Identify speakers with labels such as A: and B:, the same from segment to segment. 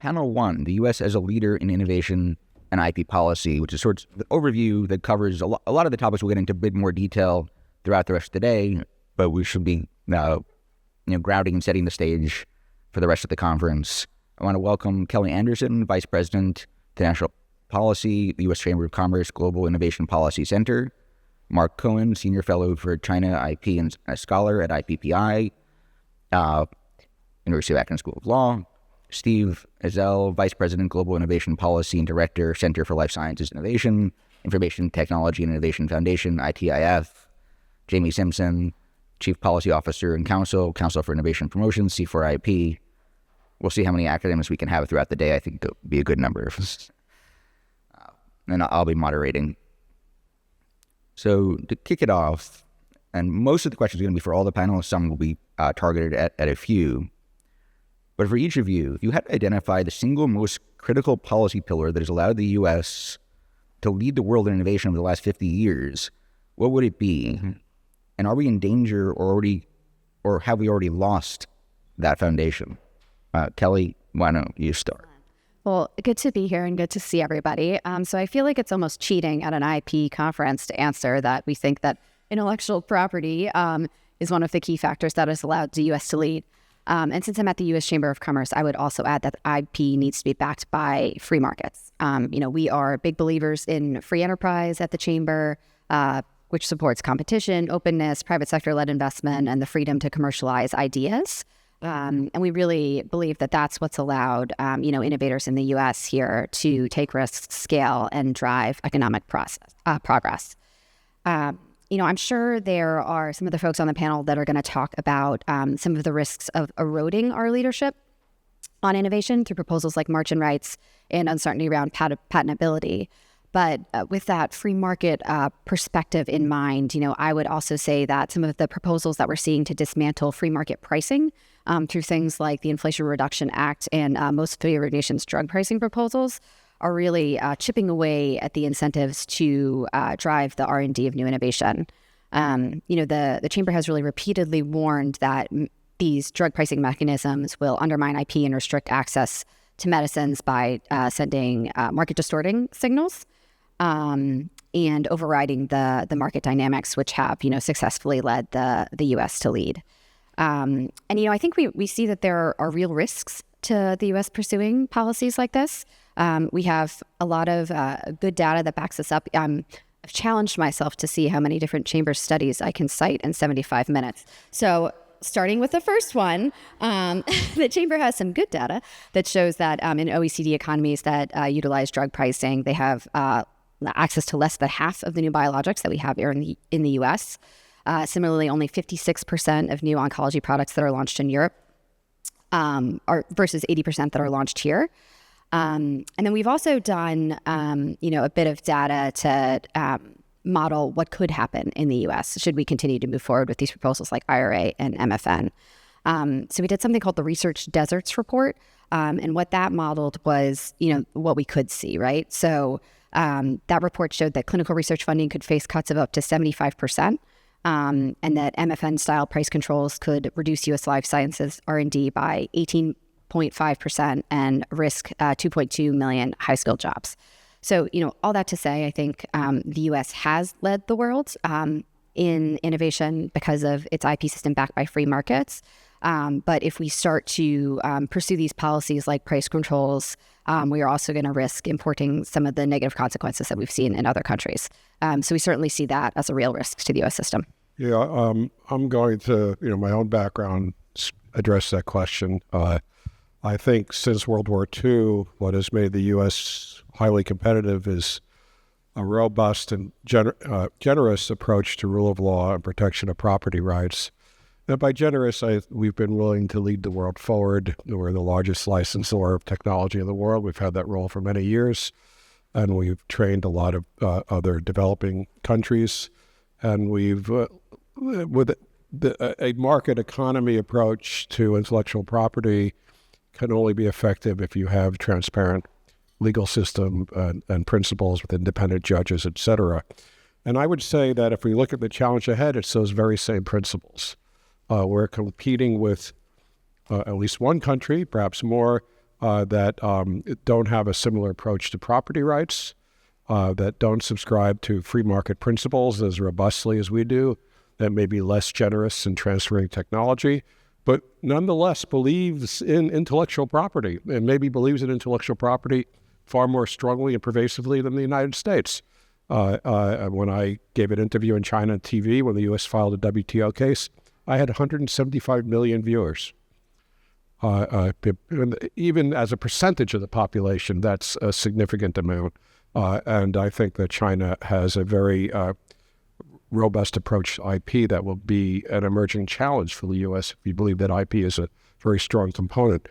A: Panel 1, the U.S. as a leader in innovation and IP policy, which is sort of the overview that covers a lot of the topics. We'll get into a bit more detail throughout the rest of the day, but we should be grounding and setting the stage for the rest of the conference. I want to welcome Kelly Anderson, Vice President, International Policy, the U.S. Chamber of Commerce Global Innovation Policy Center, Mark Cohen, Senior Fellow for China IP and a Scholar at IPPI, University of Akron School of Law, Steve Ezell, Vice President, Global Innovation Policy and Director, Center for Life Sciences Innovation, Information Technology and Innovation Foundation, ITIF, Jamie Simpson, Chief Policy Officer and Counsel for Innovation Promotion, C4IP. We'll see how many academics we can have throughout the day. I think it'll be a good number. And I'll be moderating. So to kick it off, and most of the questions are going to be for all the panelists. Some will be targeted at a few. But for each of you, if you had to identify the single most critical policy pillar that has allowed the U.S. to lead the world in innovation over the last 50 years, what would it be? And are we in danger or have we already lost that foundation? Kelly, why don't you start?
B: Well, good to be here and good to see everybody. So I feel like it's almost cheating at an IP conference to answer that we think that intellectual property is one of the key factors that has allowed the U.S. to lead. And since I'm at the U.S. Chamber of Commerce, I would also add that IP needs to be backed by free markets. We are big believers in free enterprise at the Chamber, which supports competition, openness, private sector-led investment, and the freedom to commercialize ideas. And we really believe that that's what's allowed, innovators in the U.S. here to take risks, scale, and drive economic progress. I'm sure there are some of the folks on the panel that are going to talk about some of the risks of eroding our leadership on innovation through proposals like margin rights and uncertainty around patentability. But with that free market perspective in mind, I would also say that some of the proposals that we're seeing to dismantle free market pricing through things like the Inflation Reduction Act and most favored nations drug pricing proposals are really chipping away at the incentives to drive the R&D of new innovation. The Chamber has really repeatedly warned that these drug pricing mechanisms will undermine IP and restrict access to medicines by sending market distorting signals and overriding the market dynamics, which have successfully led the U.S. to lead. I think we see that there are real risks to the U.S. pursuing policies like this. We have a lot of good data that backs us up. I've challenged myself to see how many different chamber studies I can cite in 75 minutes. So starting with the first one, the chamber has some good data that shows that in OECD economies that utilize drug pricing, they have access to less than half of the new biologics that we have here in the U.S. Similarly, only 56% of new oncology products that are launched in Europe are versus 80% that are launched here. And then we've also done, a bit of data to model what could happen in the U.S. should we continue to move forward with these proposals like IRA and MFN. So we did something called the Research Deserts Report. And what that modeled was, what we could see, right? So that report showed that clinical research funding could face cuts of up to 75%. And that MFN-style price controls could reduce U.S. life sciences R&D by 18.5% and risk 2.2 million high-skilled jobs. So, all that to say, I think the U.S. has led the world in innovation because of its IP system backed by free markets. But if we start to pursue these policies like price controls, we are also going to risk importing some of the negative consequences that we've seen in other countries. So we certainly see that as a real risk to the U.S. system.
C: Yeah, I'm going to, my own background, address that question. I think since World War II, what has made the U.S. highly competitive is a robust and generous approach to rule of law and protection of property rights. And by generous, we've been willing to lead the world forward. We're the largest licensor of technology in the world. We've had that role for many years, and we've trained a lot of other developing countries. And we've, with a market economy approach to intellectual property, can only be effective if you have transparent legal system and principles with independent judges, et cetera. And I would say that if we look at the challenge ahead, it's those very same principles. We're competing with at least one country, perhaps more, that don't have a similar approach to property rights, that don't subscribe to free market principles as robustly as we do, that may be less generous in transferring technology, but nonetheless believes in intellectual property, and maybe believes in intellectual property far more strongly and pervasively than the United States. When I gave an interview in China TV when the U.S. filed a WTO case, I had 175 million viewers. Even as a percentage of the population, that's a significant amount. And I think that China has a very robust approach to IP that will be an emerging challenge for the U.S. if you believe that IP is a very strong component.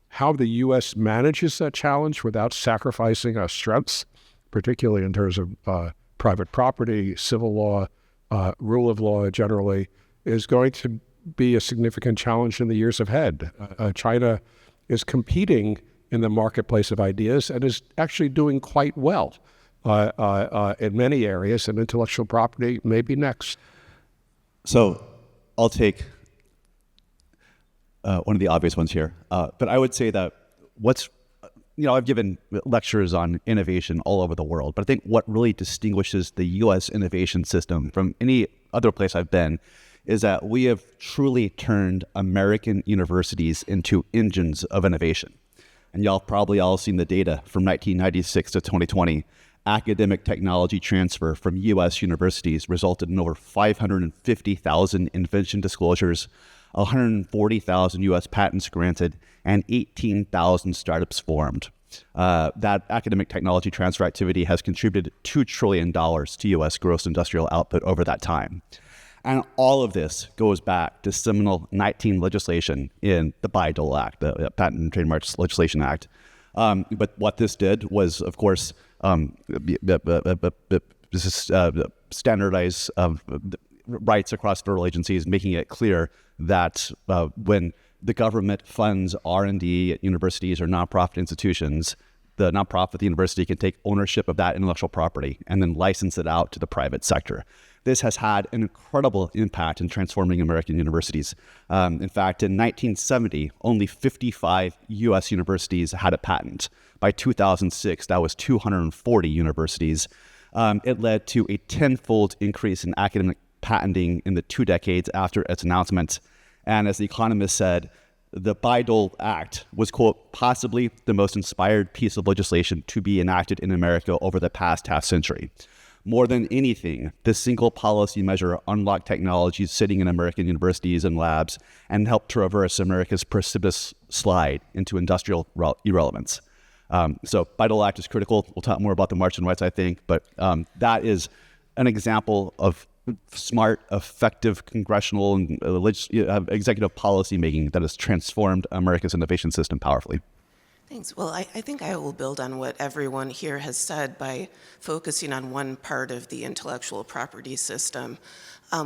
C: How the U.S. manages that challenge without sacrificing our strengths, particularly in terms of private property, civil law, rule of law generally, is going to be a significant challenge in the years ahead. China is competing in the marketplace of ideas and is actually doing quite well in many areas, and intellectual property may be next.
D: So I'll take one of the obvious ones here, but I would say that I've given lectures on innovation all over the world, but I think what really distinguishes the U.S. innovation system from any other place I've been is that we have truly turned American universities into engines of innovation. And y'all probably all seen the data from 1996 to 2020. Academic technology transfer from U.S. universities resulted in over 550,000 invention disclosures, 140,000 U.S. patents granted, and 18,000 startups formed. That academic technology transfer activity has contributed $2 trillion to U.S. gross industrial output over that time. And all of this goes back to seminal 19 legislation in the Bayh-Dole Act, the Patent and Trademarks Legislation Act. But what this did was, of course, standardize rights across federal agencies, making it clear that when the government funds R&D at universities or nonprofit institutions, the nonprofit, the university, can take ownership of that intellectual property and then license it out to the private sector. This has had an incredible impact in transforming American universities. In fact, in 1970, only 55 U.S. universities had a patent. By 2006, that was 240 universities. It led to a tenfold increase in academic patenting in the 2 decades after its announcement. And as The Economist said, the Bayh-Dole Act was, quote, possibly the most inspired piece of legislation to be enacted in America over the past half century. More than anything, this single policy measure unlocked technologies sitting in American universities and labs and helped to reverse America's precipitous slide into industrial irrelevance. So Bayh-Dole Act is critical. We'll talk more about the March on Rights, I think, but that is an example of smart, effective congressional and executive policy making that has transformed America's innovation system powerfully.
E: Thanks. Well, I think I will build on what everyone here has said by focusing on one part of the intellectual property system,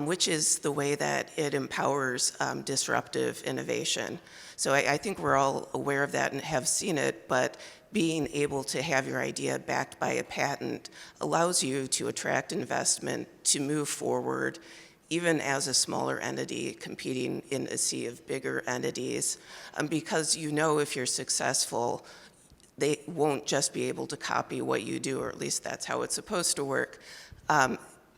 E: which is the way that it empowers disruptive innovation. So I think we're all aware of that and have seen it, but being able to have your idea backed by a patent allows you to attract investment, to move forward, even as a smaller entity competing in a sea of bigger entities, because you know if you're successful, they won't just be able to copy what you do, or at least that's how it's supposed to work,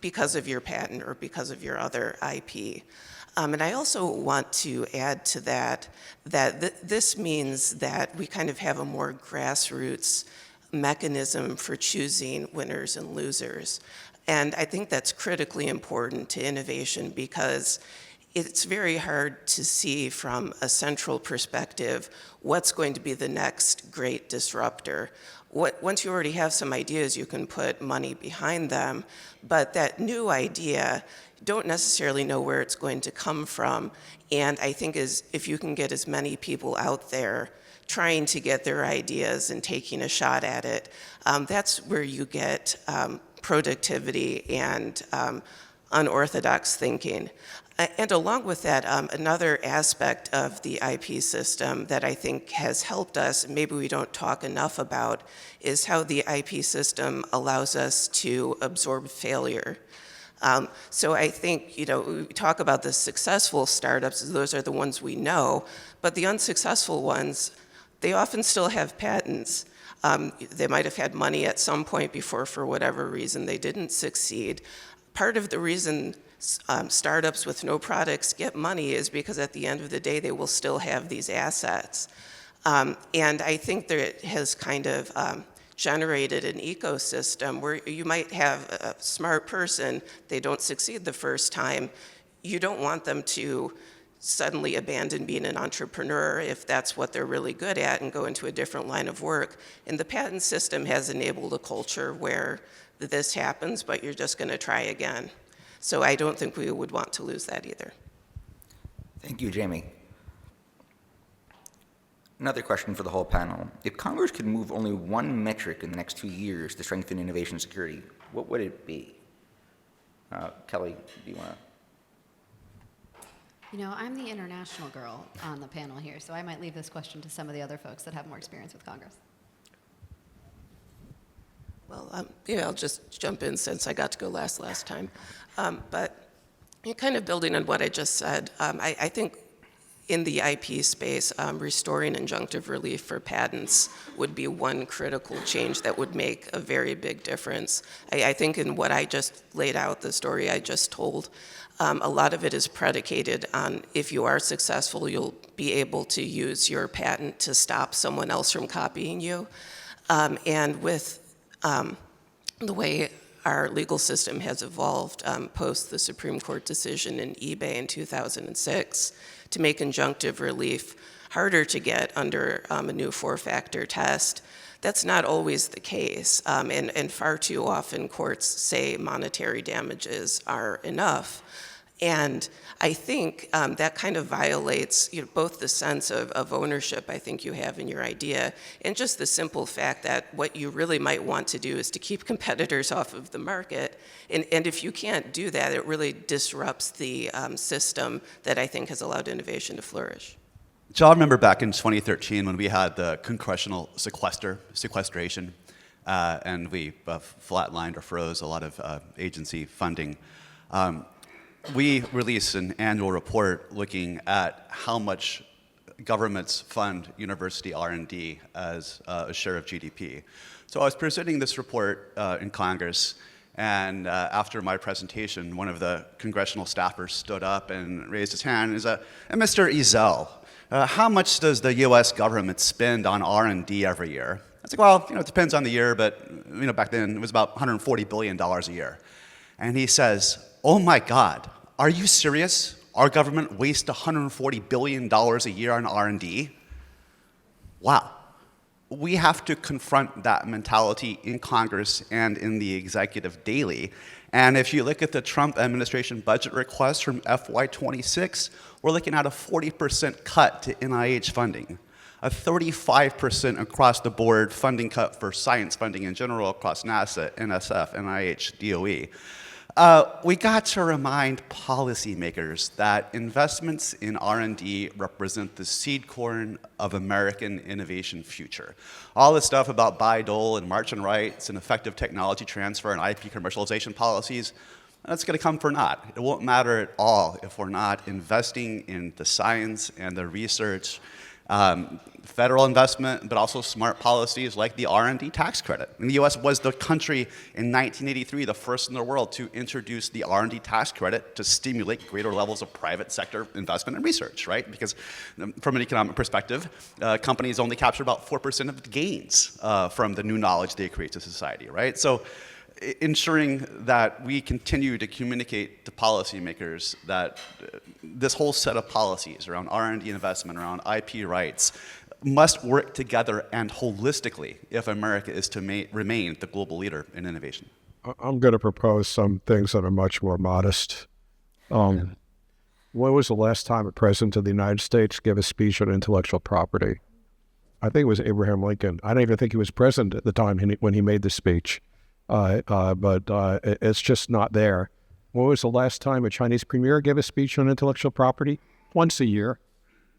E: because of your patent or because of your other IP. And I also want to add to that this means that we kind of have a more grassroots mechanism for choosing winners and losers. And I think that's critically important to innovation because it's very hard to see from a central perspective what's going to be the next great disruptor. Once you already have some ideas, you can put money behind them, but that new idea, don't necessarily know where it's going to come from. And I think if you can get as many people out there trying to get their ideas and taking a shot at it, that's where you get productivity and unorthodox thinking. And along with that, another aspect of the IP system that I think has helped us, maybe we don't talk enough about, is how the IP system allows us to absorb failure. So I think, we talk about the successful startups, those are the ones we know, but the unsuccessful ones, they often still have patents. They might have had money at some point before, for whatever reason, they didn't succeed. Part of the reason startups with no products get money is because at the end of the day, they will still have these assets. And I think that it has kind of generated an ecosystem where you might have a smart person, they don't succeed the first time. You don't want them to suddenly abandon being an entrepreneur if that's what they're really good at and go into a different line of work. And the patent system has enabled a culture where this happens, but you're just going to try again. So I don't think we would want to lose that either.
A: Thank you, Jamie. Another question for the whole panel. If Congress could move only one metric in the next 2 years to strengthen innovation security, what would it be? Kelly, do you want to?
B: You know, I'm the international girl on the panel here, so I might leave this question to some of the other folks that have more experience with Congress.
E: Well, yeah, I'll just jump in since I got to go last time. But kind of building on what I just said, I think in the IP space, restoring injunctive relief for patents would be one critical change that would make a very big difference. I think in what I just laid out, the story I just told, a lot of it is predicated on if you are successful, you'll be able to use your patent to stop someone else from copying you. And with the way our legal system has evolved post the Supreme Court decision in eBay in 2006 to make injunctive relief harder to get under a new four-factor test. That's not always the case, and far too often courts say monetary damages are enough. And I think that kind of violates both the sense of ownership I think you have in your idea and just the simple fact that what you really might want to do is to keep competitors off of the market. And if you can't do that, it really disrupts the system that I think has allowed innovation to flourish.
D: So I remember back in 2013 when we had the congressional sequestration, and we flatlined or froze a lot of agency funding. We release an annual report looking at how much governments fund university R&D as a share of GDP. So I was presenting this report in Congress, and after my presentation, one of the congressional staffers stood up and raised his hand and said, "Mr. Ezell, how much does the U.S. government spend on R&D every year?" I said, "Well, it depends on the year, but back then it was about $140 billion a year." And he says, "Oh my God, are you serious? Our government wastes $140 billion a year on R&D?" Wow. We have to confront that mentality in Congress and in the executive daily. And if you look at the Trump administration budget request from FY26, we're looking at a 40% cut to NIH funding, a 35% across the board funding cut for science funding in general across NASA, NSF, NIH, DOE. We got to remind policymakers that investments in R&D represent the seed corn of American innovation future. All this stuff about Bayh-Dole and March and rights and effective technology transfer and IP commercialization policies, that's going to come for naught. It won't matter at all if we're not investing in the science and the research, federal investment, but also smart policies like the R&D tax credit. And the U.S. was the country in 1983, the first in the world to introduce the R&D tax credit to stimulate greater levels of private sector investment and research, right? Because from an economic perspective, companies only capture about 4% of the gains from the new knowledge they create to society, right? So ensuring that we continue to communicate to policymakers that this whole set of policies around R&D investment, around IP rights, must work together and holistically if America is to remain the global leader in innovation.
C: I'm going to propose some things that are much more modest. When was the last time a president of the United States gave a speech on intellectual property? I think it was Abraham Lincoln. I don't even think he was president at the time when he made the speech. But it's just not there. When was the last time a Chinese premier gave a speech on intellectual property? Once a year.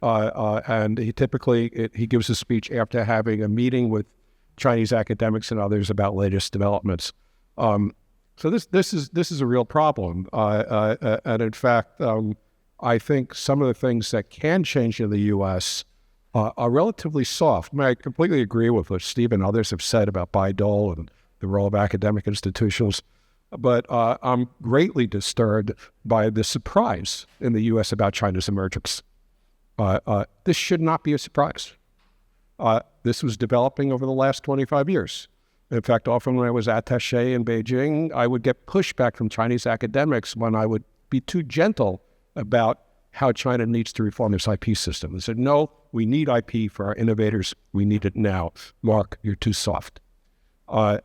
C: And he typically gives a speech after having a meeting with Chinese academics and others about latest developments. So this is a real problem. And in fact, I think some of the things that can change in the U.S. are relatively soft. I completely agree with what Steve and others have said about Bayh-Dole and the role of academic institutions. But I'm greatly disturbed by the surprise in the U.S. about China's emergence. This should not be a surprise. This was developing over the last 25 years. In fact, often when I was attaché in Beijing, I would get pushback from Chinese academics when I would be too gentle about how China needs to reform its IP system. They said, no, we need IP for our innovators. We need it now. Mark, you're too soft. So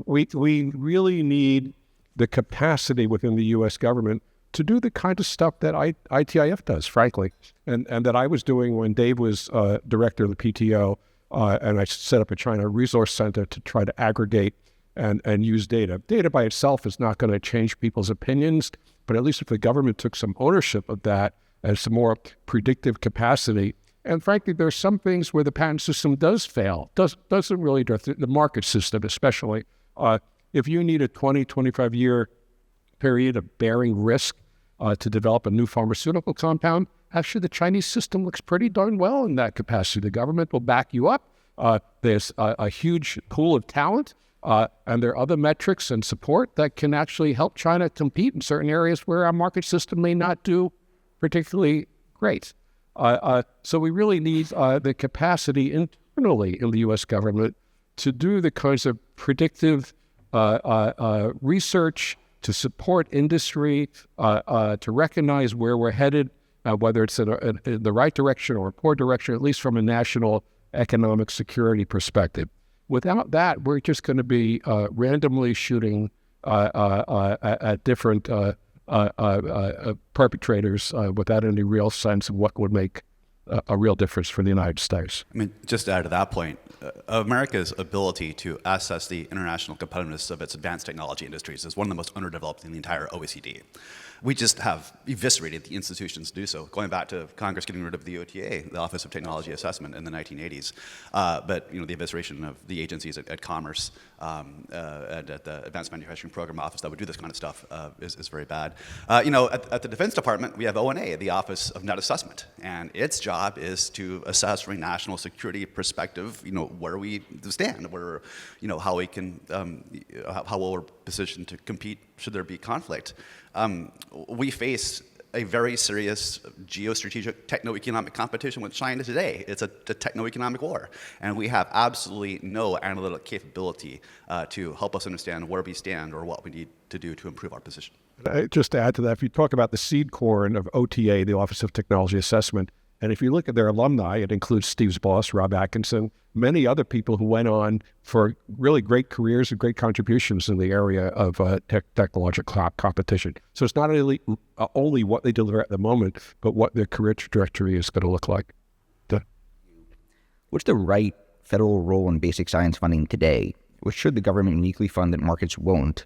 C: we really need the capacity within the U.S. government to do the kind of stuff that ITIF does, frankly, and that I was doing when Dave was director of the PTO, and I set up a China Resource Center to try to aggregate and use data. Data by itself is not going to change people's opinions, but at least if the government took some ownership of that and some more predictive capacity. And frankly, there are some things where the patent system does fail, doesn't really address the market system, especially. If you need a 20, 25-year period of bearing risk to develop a new pharmaceutical compound, actually the Chinese system looks pretty darn well in that capacity. The government will back you up. There's a huge pool of talent, and there are other metrics and support that can actually help China compete in certain areas where our market system may not do particularly great. So we really need the capacity internally in the U.S. government to do the kinds of predictive research, to support industry, to recognize where we're headed, whether it's in the right direction or a poor direction, at least from a national economic security perspective. Without that, we're just going to be randomly shooting at different perpetrators without any real sense of what would make a real difference for the United States.
D: I mean, just to add to that point, America's ability to assess the international competitiveness of its advanced technology industries is one of the most underdeveloped in the entire OECD. We just have eviscerated the institutions to do so, going back to Congress getting rid of the OTA, the Office of Technology Assessment, in the 1980s. But the evisceration of the agencies at Commerce, and at the Advanced Manufacturing Program Office that would do this kind of stuff is very bad. At the Defense Department, we have ONA, the Office of Net Assessment, and its job is to assess from a national security perspective, where we stand, where, how we can, how well we're positioned to compete should there be conflict. We face a very serious geostrategic techno-economic competition with China today. It's a techno-economic war, and we have absolutely no analytical capability to help us understand where we stand or what we need to do to improve our position.
C: Just to add to that, if you talk about the seed corn of OTA, the Office of Technology Assessment, and if you look at their alumni, it includes Steve's boss, Rob Atkinson, many other people who went on for really great careers and great contributions in the area of technological competition. So it's not only what they deliver at the moment, but what their career trajectory is going to look like.
A: What's the right federal role in basic science funding today? What should the government uniquely fund that markets won't?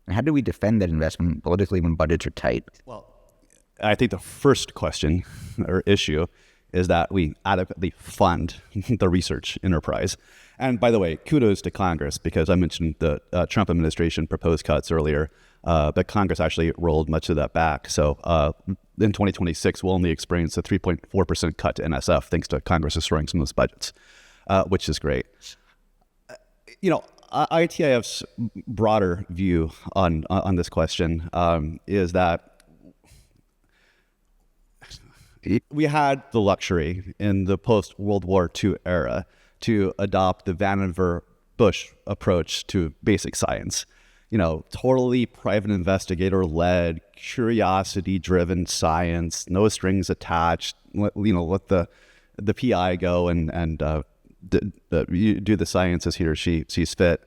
A: And how do we defend that investment politically when budgets are tight?
D: Well, I think the first question or issue is that we adequately fund the research enterprise. And by the way, kudos to Congress, because I mentioned the Trump administration proposed cuts earlier, but Congress actually rolled much of that back. So in 2026, we'll only experience a 3.4% cut to NSF thanks to Congress destroying some of those budgets, which is great. ITIF's broader view on this question is that we had the luxury in the post-World War II era to adopt the Vannevar Bush approach to basic science. Totally private investigator-led, curiosity-driven science, no strings attached. Let the PI go and do the science as he or she sees fit.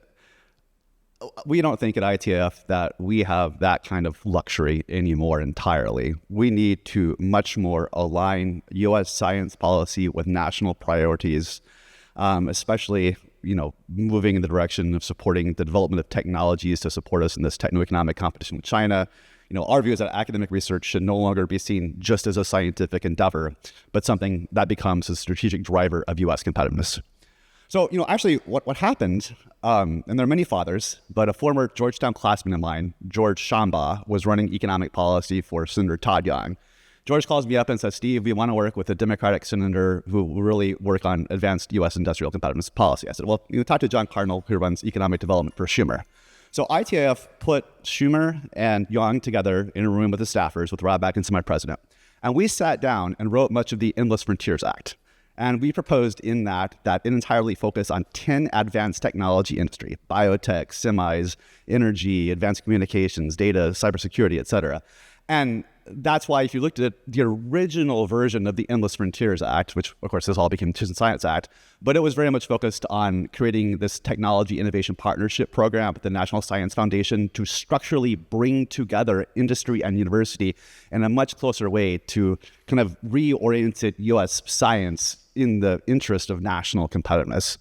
D: We don't think at ITIF that we have that kind of luxury anymore entirely. We need to much more align U.S. science policy with national priorities, especially, moving in the direction of supporting the development of technologies to support us in this techno-economic competition with China. Our view is that academic research should no longer be seen just as a scientific endeavor, but something that becomes a strategic driver of U.S. competitiveness. So, actually what happened, and there are many fathers, but a former Georgetown classmate of mine, George Shambaugh, was running economic policy for Senator Todd Young. George calls me up and says, Steve, we want to work with a Democratic senator who will really work on advanced U.S. industrial competitiveness policy. I said, well, you talk to John Cardinal, who runs economic development for Schumer. So ITIF put Schumer and Young together in a room with the staffers, with Rob Atkinson, my president. And we sat down and wrote much of the Endless Frontiers Act. And we proposed in that it entirely focus on 10 advanced technology industry, biotech, semis, energy, advanced communications, data, cybersecurity, et cetera. And that's why if you looked at the original version of the Endless Frontiers Act, which of course this all became the Citizen Science Act, but it was very much focused on creating this technology innovation partnership program with the National Science Foundation to structurally bring together industry and university in a much closer way to kind of reoriented U.S. science in the interest of national competitiveness.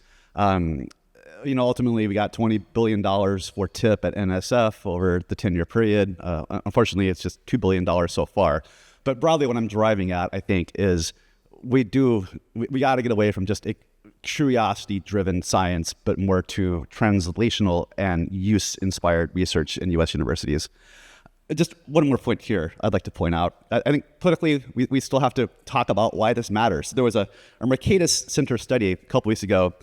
D: Ultimately, we got $20 billion for TIP at NSF over the 10-year period. Unfortunately, it's just $2 billion so far. But broadly, what I'm driving at, I think, is we got to get away from just a curiosity-driven science, but more to translational and use-inspired research in U.S. universities. Just one more point here I'd like to point out. I think politically, we still have to talk about why this matters. There was a Mercatus Center study a couple weeks ago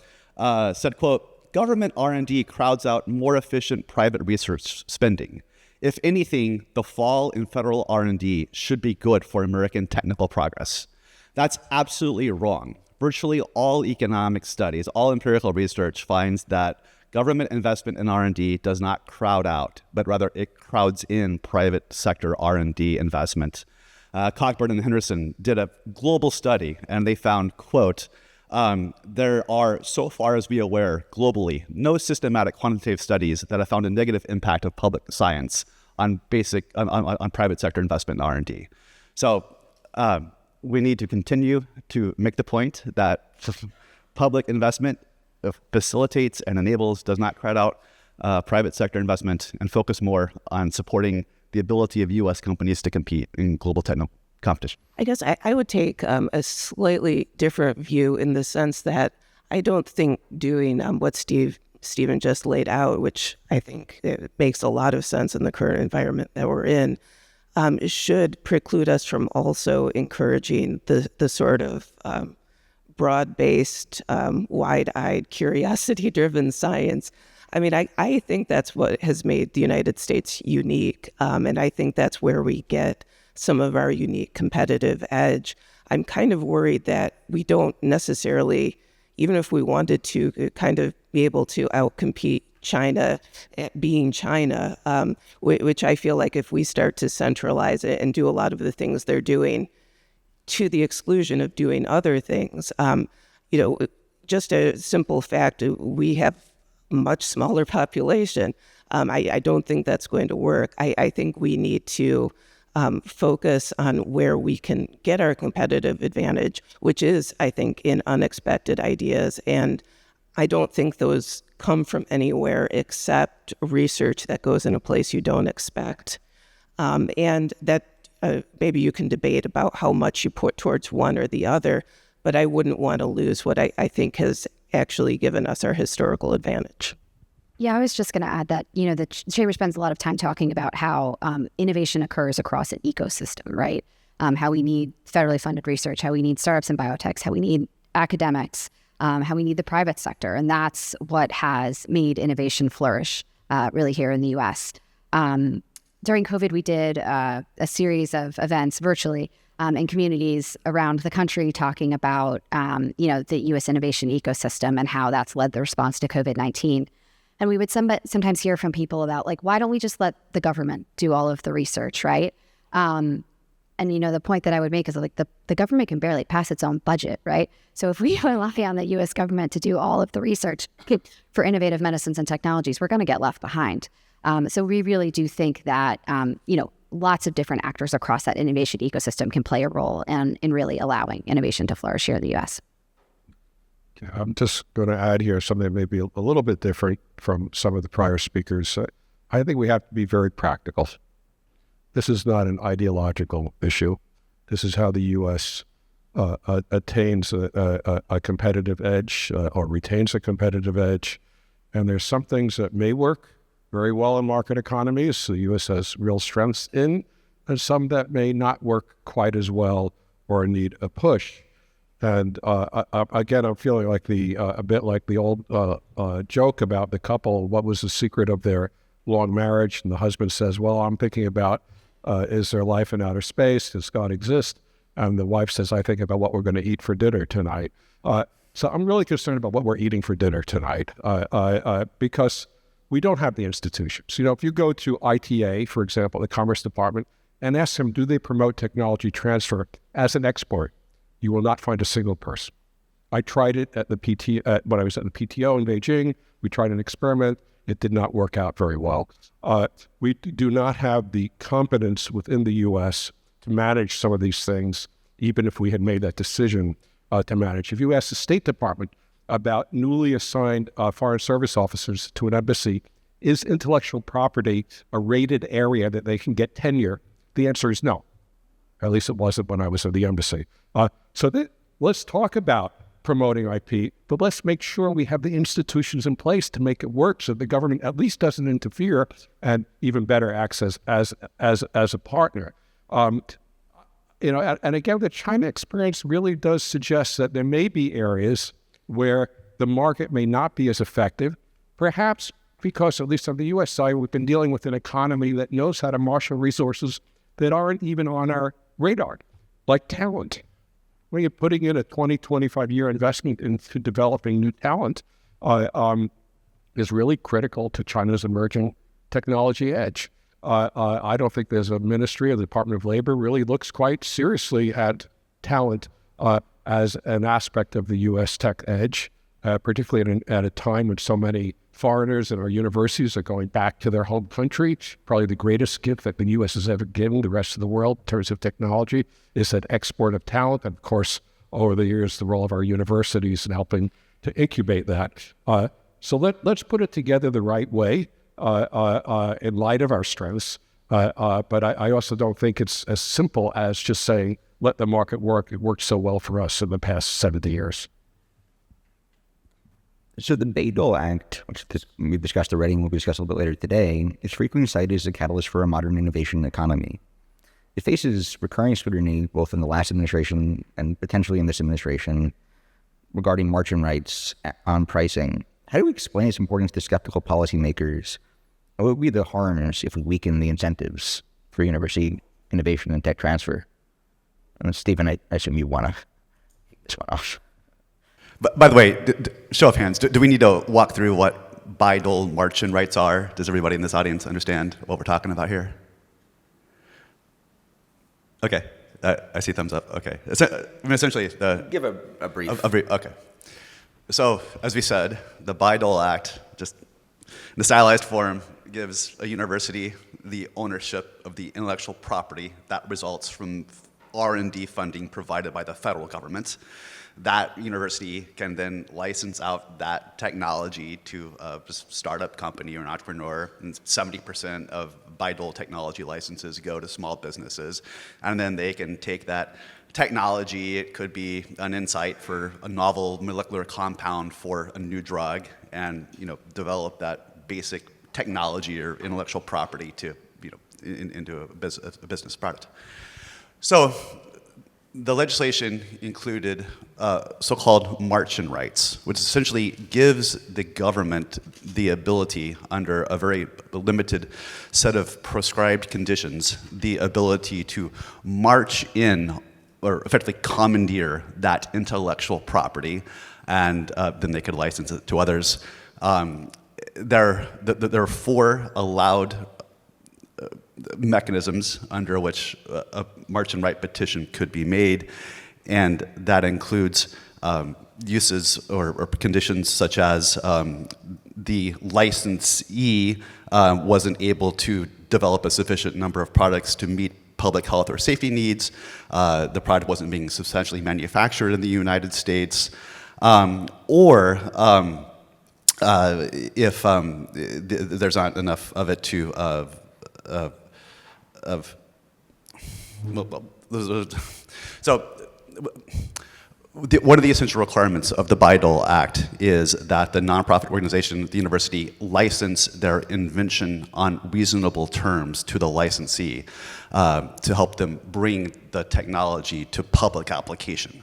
D: said, quote, government R&D crowds out more efficient private research spending. If anything, the fall in federal R&D should be good for American technical progress. That's absolutely wrong. Virtually all economic studies, all empirical research finds that government investment in R&D does not crowd out, but rather it crowds in private sector R&D investment. Cockburn and Henderson did a global study, and they found, quote, there are, so far as we are aware, globally, no systematic quantitative studies that have found a negative impact of public science on private sector investment in R&D. So we need to continue to make the point that public investment facilitates and enables, does not crowd out private sector investment, and focus more on supporting the ability of U.S. companies to compete in global technical competition.
E: I guess I would take a slightly different view in the sense that I don't think doing what Stephen just laid out, which I think it makes a lot of sense in the current environment that we're in, should preclude us from also encouraging the sort of broad-based, wide-eyed, curiosity-driven science. I mean, I think that's what has made the United States unique, and I think that's where we get some of our unique competitive edge. I'm kind of worried that we don't necessarily, even if we wanted to kind of be able to outcompete China at being China, which I feel like if we start to centralize it and do a lot of the things they're doing to the exclusion of doing other things, just a simple fact, we have a much smaller population. I don't think that's going to work. I think we need to focus on where we can get our competitive advantage, which is, I think, in unexpected ideas. And I don't think those come from anywhere except research that goes in a place you don't expect. And that maybe you can debate about how much you put towards one or the other, but I wouldn't want to lose what I think has actually given us our historical advantage.
B: Yeah, I was just going to add that, the Chamber spends a lot of time talking about how innovation occurs across an ecosystem, right? How we need federally funded research, how we need startups and biotechs, how we need academics, how we need the private sector. And that's what has made innovation flourish really here in the U.S. During COVID, we did a series of events virtually in communities around the country talking about, the U.S. innovation ecosystem and how that's led the response to COVID-19. And we would sometimes hear from people about, why don't we just let the government do all of the research, right? And, the point that I would make is, the government can barely pass its own budget, right? So if we rely on the U.S. government to do all of the research for innovative medicines and technologies, we're going to get left behind. So we really do think that, lots of different actors across that innovation ecosystem can play a role in really allowing innovation to flourish here in the U.S.
C: I'm just going to add here something that may be a little bit different from some of the prior speakers. I think we have to be very practical. This is not an ideological issue. This is how the U.S. Attains a competitive edge or retains a competitive edge. And there's some things that may work very well in market economies. The U.S. has real strengths in, and some that may not work quite as well or need a push. And again, I'm feeling like a bit like the old joke about the couple. What was the secret of their long marriage? And the husband says, "Well, I'm thinking about is there life in outer space? Does God exist?" And the wife says, "I think about what we're going to eat for dinner tonight." So I'm really concerned about what we're eating for dinner tonight because we don't have the institutions. If you go to ITA, for example, the Commerce Department, and ask them, do they promote technology transfer as an export? You will not find a single person. I tried it at when I was at the PTO in Beijing. We tried an experiment. It did not work out very well. We do not have the competence within the U.S. to manage some of these things, even if we had made that decision to manage. If you ask the State Department about newly assigned foreign service officers to an embassy, is intellectual property a rated area that they can get tenure? The answer is no. At least it wasn't when I was at the embassy. Let's talk about promoting IP, but let's make sure we have the institutions in place to make it work so the government at least doesn't interfere, and even better, acts as a partner. And again, the China experience really does suggest that there may be areas where the market may not be as effective, perhaps because, at least on the U.S. side, we've been dealing with an economy that knows how to marshal resources that aren't even on our radar, like talent. When you're putting in a 20, 25-year investment into developing new talent is really critical to China's emerging technology edge. I don't think there's a ministry, or the Department of Labor really looks quite seriously at talent as an aspect of the U.S. tech edge, particularly at a time when so many foreigners in our universities are going back to their home country. Probably the greatest gift that the U.S. has ever given the rest of the world in terms of technology is that export of talent. And of course, over the years, the role of our universities in helping to incubate that. So let's put it together the right way in light of our strengths. But I also don't think it's as simple as just saying, let the market work. It worked so well for us in the past 70 years.
A: So the Bayh-Dole Act, which we've discussed already and we'll discuss a little bit later today, is frequently cited as a catalyst for a modern innovation economy. It faces recurring scrutiny both in the last administration and potentially in this administration regarding margin rights on pricing. How do we explain its importance to skeptical policymakers? What would be the harms if we weaken the incentives for university innovation and tech transfer? And Stephen, I assume you want to kick this one off.
D: But by the way, show of hands, do we need to walk through what Bayh-Dole margin rights are? Does everybody in this audience understand what we're talking about here? Okay, I see thumbs up. Okay, essentially,
A: give a brief.
D: Okay. So, as we said, the Bayh-Dole Act, just in the stylized form, gives a university the ownership of the intellectual property that results from R&D funding provided by the federal government. That university can then license out that technology to a startup company or an entrepreneur, and 70% of Bayh-Dole technology licenses go to small businesses. And then they can take that technology, it could be an insight for a novel molecular compound for a new drug, and develop that basic technology or intellectual property to into a business product. So the legislation included so-called margin rights, which essentially gives the government the ability, under a very limited set of prescribed conditions, the ability to march in or effectively commandeer that intellectual property, and then they could license it to others. There are 4 allowed mechanisms under which a margin right petition could be made, and that includes uses or conditions such as the licensee wasn't able to develop a sufficient number of products to meet public health or safety needs, the product wasn't being substantially manufactured in the United States, or if there's not enough of it to so one of the essential requirements of the Bayh-Dole Act is that the nonprofit organization, the university, license their invention on reasonable terms to the licensee to help them bring the technology to public application.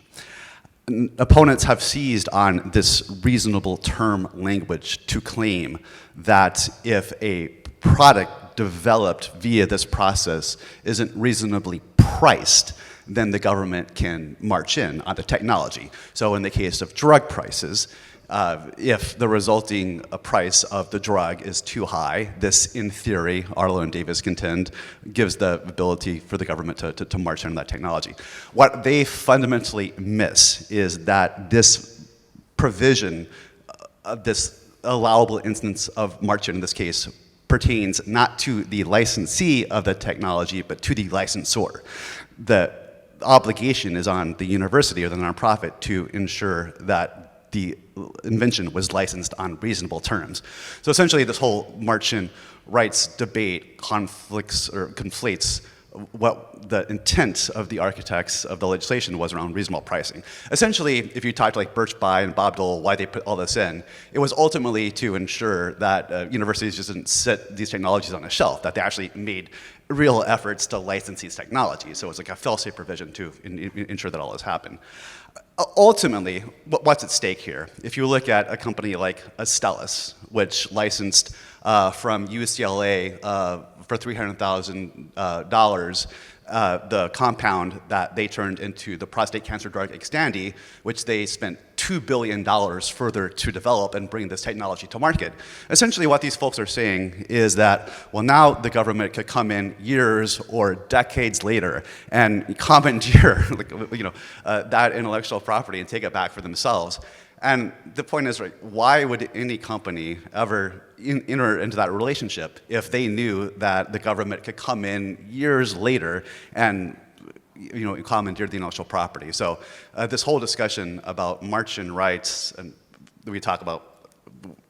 D: Opponents have seized on this reasonable term language to claim that if a product developed via this process isn't reasonably priced, then the government can march in on the technology. So in the case of drug prices, if the resulting price of the drug is too high, this, in theory, Arlo and Davis contend, gives the ability for the government to march in on that technology. What they fundamentally miss is that this provision, this allowable instance of march in this case, pertains not to the licensee of the technology, but to the licensor. The obligation is on the university or the nonprofit to ensure that the invention was licensed on reasonable terms. So essentially this whole march-in rights debate conflates what the intent of the architects of the legislation was around reasonable pricing. Essentially, if you talk to like Birch Bayh and Bob Dole, why they put all this in, it was ultimately to ensure that universities just didn't sit these technologies on a shelf, that they actually made real efforts to license these technologies. So it's like a fail-safe provision to ensure that all this happened. Ultimately, what's at stake here? If you look at a company like Astellas, which licensed from UCLA for $300,000 the compound that they turned into the prostate cancer drug Xtandi, which they spent $2 billion further to develop and bring this technology to market. Essentially what these folks are saying is that, well, now the government could come in years or decades later and commandeer that intellectual property and take it back for themselves. And the point is, right, why would any company ever enter into that relationship if they knew that the government could come in years later and commandeer the intellectual property? So this whole discussion about march-in rights, and we talk about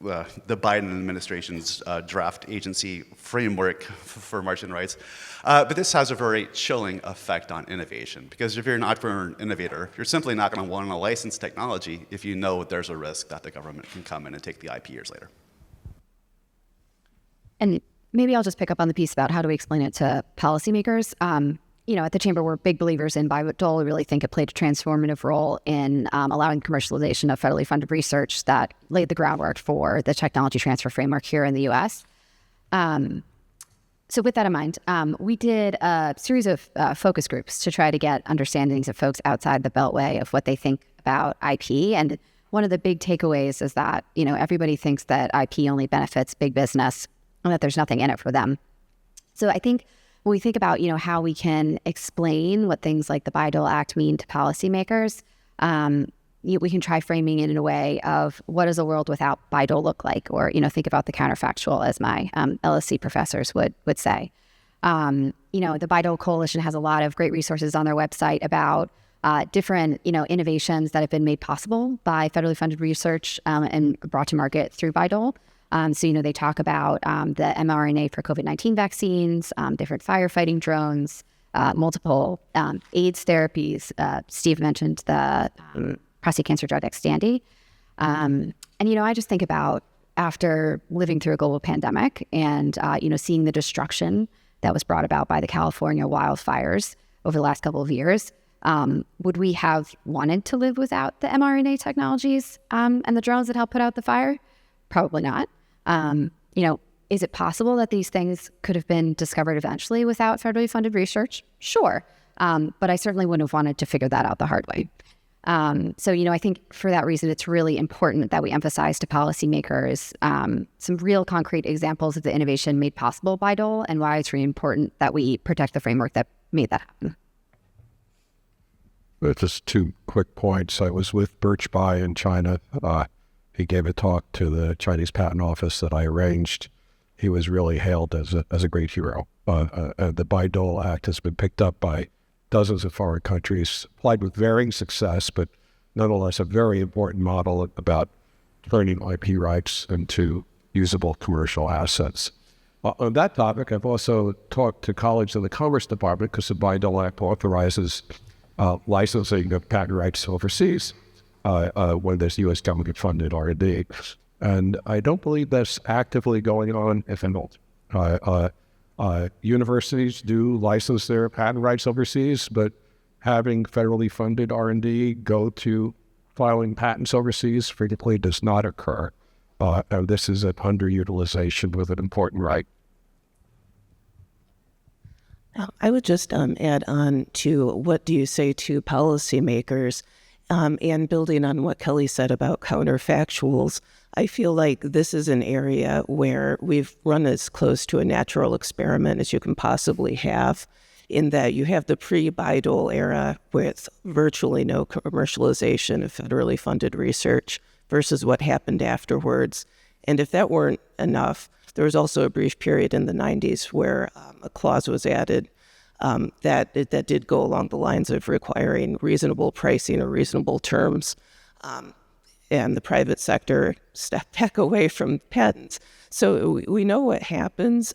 D: the Biden administration's draft agency framework for march-in rights. But this has a very chilling effect on innovation, because if you're an entrepreneur and innovator, you're simply not going to want to license technology if you know there's a risk that the government can come in and take the IP years later.
B: And maybe I'll just pick up on the piece about how do we explain it to policymakers. At the Chamber, we're big believers in Bayh-Dole. We really think it played a transformative role in allowing commercialization of federally funded research that laid the groundwork for the technology transfer framework here in the U.S. So with that in mind, we did a series of focus groups to try to get understandings of folks outside the Beltway of what they think about IP. And one of the big takeaways is that, everybody thinks that IP only benefits big business and that there's nothing in it for them. So I think when we think about, how we can explain what things like the Bayh-Dole Act mean to policymakers, we can try framing it in a way of what does a world without Bayh-Dole look like? Or, think about the counterfactual, as my LSC professors would say. The Bayh-Dole Coalition has a lot of great resources on their website about different, innovations that have been made possible by federally funded research and brought to market through Bayh-Dole. So, they talk about the mRNA for COVID-19 vaccines, different firefighting drones, multiple AIDS therapies. Steve mentioned the prostate cancer drug Xtandi. And I just think about after living through a global pandemic and, seeing the destruction that was brought about by the California wildfires over the last couple of years, would we have wanted to live without the mRNA technologies and the drones that help put out the fire? Probably not. Is it possible that these things could have been discovered eventually without federally funded research? Sure. But I certainly wouldn't have wanted to figure that out the hard way. So, I think for that reason, it's really important that we emphasize to policymakers some real concrete examples of the innovation made possible by Dole and why it's really important that we protect the framework that made that happen.
C: Just 2 quick points. I was with Birch Bayh in China. He gave a talk to the Chinese Patent Office that I arranged. He was really hailed as a great hero. The Bayh-Dole Act has been picked up by dozens of foreign countries, applied with varying success, but nonetheless a very important model about turning IP rights into usable commercial assets. On that topic, I've also talked to colleagues in the Commerce Department because the Bayh-Dole Act authorizes licensing of patent rights overseas when there's U.S. government-funded R&D. And I don't believe that's actively going on, if at all. Universities do license their patent rights overseas, but having federally funded R&D go to filing patents overseas frequently does not occur. And this is an underutilization with an important right.
E: I would just add on to what do you say to policymakers, and building on what Kelly said about counterfactuals. I feel like this is an area where we've run as close to a natural experiment as you can possibly have, in that you have the pre-Bayh-Dole era with virtually no commercialization of federally funded research versus what happened afterwards. And if that weren't enough, there was also a brief period in the 90s where a clause was added that did go along the lines of requiring reasonable pricing or reasonable terms, and the private sector stepped back away from patents. So we know what happens,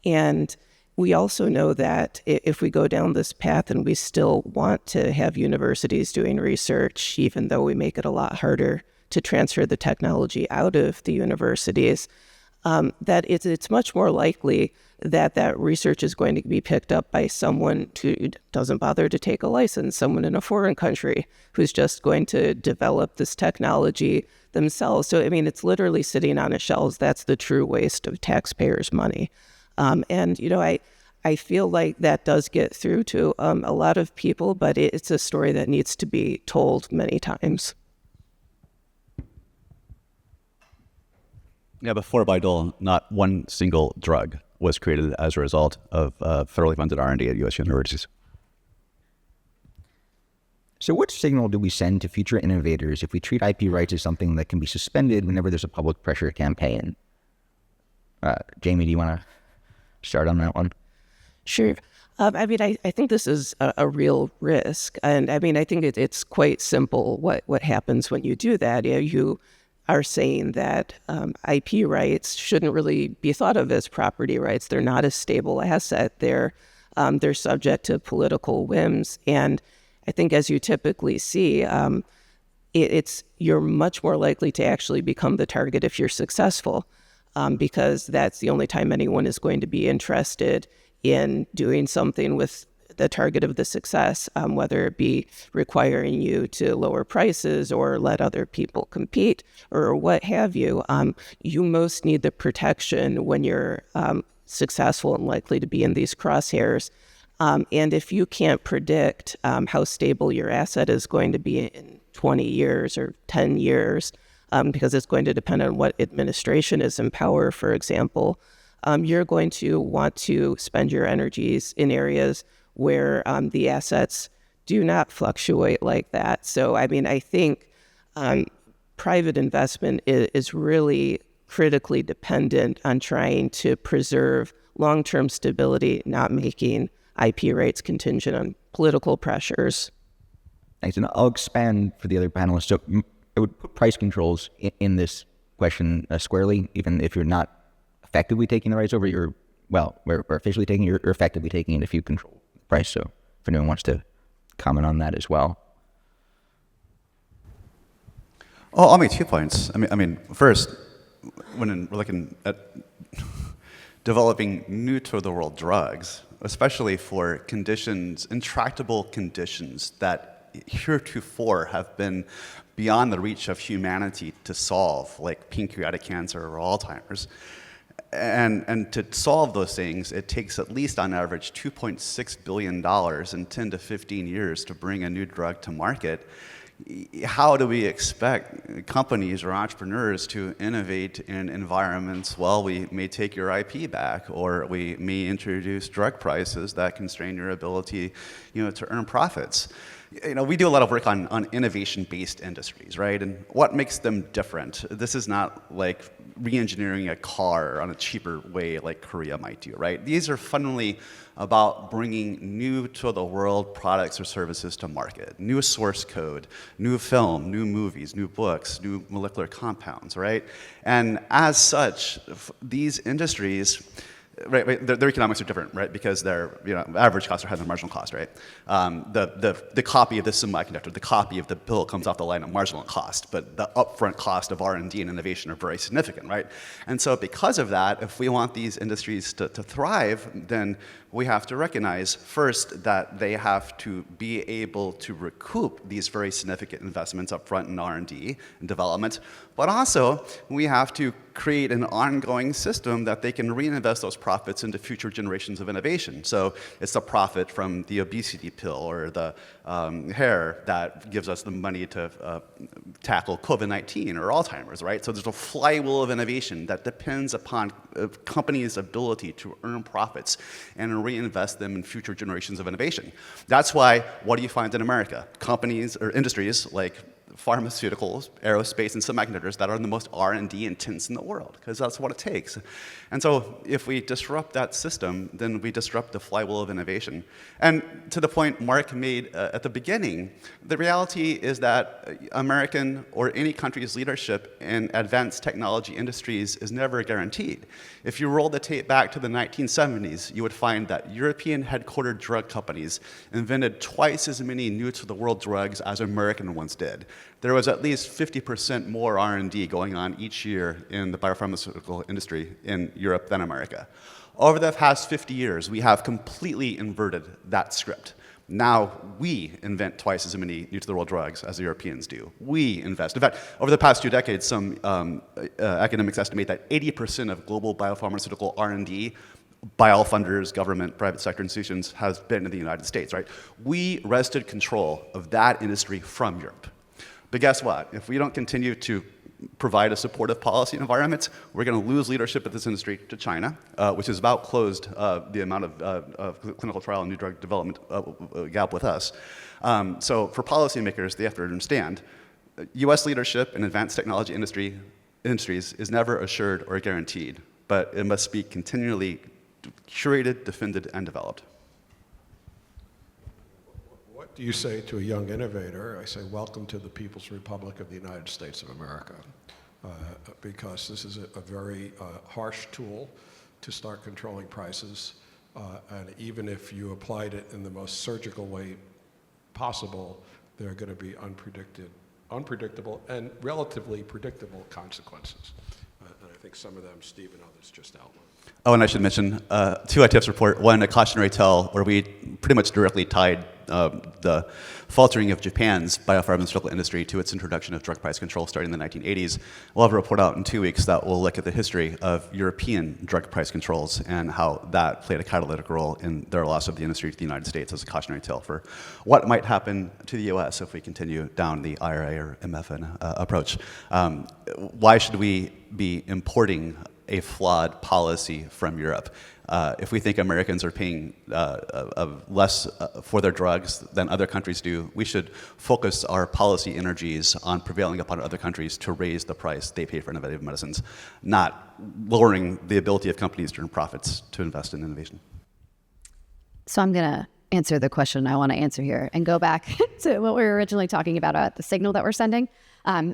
E: and we also know that if we go down this path and we still want to have universities doing research, even though we make it a lot harder to transfer the technology out of the universities, that it's much more likely that research is going to be picked up by someone who doesn't bother to take a license, someone in a foreign country who's just going to develop this technology themselves. So, I mean, it's literally sitting on a shelves. That's the true waste of taxpayers' money. And, you know, I feel like that does get through to a lot of people, but it's a story that needs to be told many times.
D: Yeah, before Bayh-Dole, not one single drug was created as a result of federally funded R&D at U.S. universities.
A: So what signal do we send to future innovators if we treat IP rights as something that can be suspended whenever there's a public pressure campaign? Jamie, do you want to start on that one?
E: Sure. I mean, I think this is a real risk. And I mean, I think it's quite simple what happens when you do that. You are saying that IP rights shouldn't really be thought of as property rights. They're not a stable asset. They're subject to political whims. And I think, as you typically see, you're much more likely to actually become the target if you're successful, because that's the only time anyone is going to be interested in doing something with the target of the success, whether it be requiring you to lower prices or let other people compete or what have you. You most need the protection when you're successful and likely to be in these crosshairs. And if you can't predict how stable your asset is going to be in 20 years or 10 years, because it's going to depend on what administration is in power, for example, you're going to want to spend your energies in areas where the assets do not fluctuate like that. So, I mean, I think private investment is really critically dependent on trying to preserve long-term stability, not making IP rights contingent on political pressures.
A: Thanks. And I'll expand for the other panelists. So I would put price controls in this question squarely, even if you're not effectively taking the rights over, we're officially taking, you're effectively taking it if you control the price. So if anyone wants to comment on that as well.
D: Oh, I'll make 2 points. I mean, first, when we're looking at developing new to the world drugs, especially for conditions, intractable conditions that heretofore have been beyond the reach of humanity to solve, like pancreatic cancer or Alzheimer's. And to solve those things, it takes at least on average $2.6 billion in 10 to 15 years to bring a new drug to market. How do we expect companies or entrepreneurs to innovate in environments? Well, we may take your IP back, or we may introduce drug prices that constrain your ability, to earn profits. We do a lot of work on innovation-based industries, right? And what makes them different? This is not like re-engineering a car on a cheaper way like Korea might do, right? These are fundamentally about bringing new to the world products or services to market. New source code, new film, new movies, new books, new molecular compounds, right? And as such, these industries, right, their economics are different, right? Because their average costs are higher than marginal cost, right? The copy of this semiconductor, the copy of the pill comes off the line at marginal cost, but the upfront cost of R&D and innovation are very significant, right? And so because of that, if we want these industries to thrive, then we have to recognize first that they have to be able to recoup these very significant investments upfront in R&D and development, but also we have to create an ongoing system that they can reinvest those profits into future generations of innovation. So it's the profit from the obesity pill or the hair that gives us the money to tackle COVID-19 or Alzheimer's, right? So there's a flywheel of innovation that depends upon companies' ability to earn profits and reinvest them in future generations of innovation. That's why, what do you find in America? Companies or industries like pharmaceuticals, aerospace, and semiconductors that are the most R&D intense in the world, because that's what it takes. And so if we disrupt that system, then we disrupt the flywheel of innovation. And to the point Mark made at the beginning, the reality is that American or any country's leadership in advanced technology industries is never guaranteed. If you roll the tape back to the 1970s, you would find that European headquartered drug companies invented twice as many new-to-the-world drugs as American ones did. There was at least 50% more R&D going on each year in the biopharmaceutical industry in Europe than America. Over the past 50 years, we have completely inverted that script. Now we invent twice as many new-to-the-world drugs as the Europeans do. We invest. In fact, over the past 2 decades, some academics estimate that 80% of global biopharmaceutical R&D by all funders, government, private sector institutions, has been in the United States, right? We wrested control of that industry from Europe. But guess what? If we don't continue to provide a supportive policy environment, we're going to lose leadership of this industry to China, which has about closed the amount of clinical trial and new drug development gap with us. So for policymakers, they have to understand U.S. leadership in advanced technology industries is never assured or guaranteed, but it must be continually curated, defended, and developed.
C: What do you say to a young innovator? I say, welcome to the People's Republic of the United States of America, because this is a very harsh tool to start controlling prices, and even if you applied it in the most surgical way possible, there are going to be unpredictable and relatively predictable consequences. And I think some of them Steve and others just outlined.
D: Oh, and I should mention 2 ITIFs report, one, a cautionary tale where we pretty much directly tied the faltering of Japan's biopharmaceutical industry to its introduction of drug price control starting in the 1980s. We'll have a report out in 2 weeks that will look at the history of European drug price controls and how that played a catalytic role in their loss of the industry to the United States as a cautionary tale for what might happen to the US if we continue down the IRA or MFN approach. Why should we be importing a flawed policy from Europe? If we think Americans are paying less for their drugs than other countries do, we should focus our policy energies on prevailing upon other countries to raise the price they pay for innovative medicines, not lowering the ability of companies to earn profits to invest in innovation.
B: So I'm going to answer the question I want to answer here and go back to what we were originally talking about, the signal that we're sending.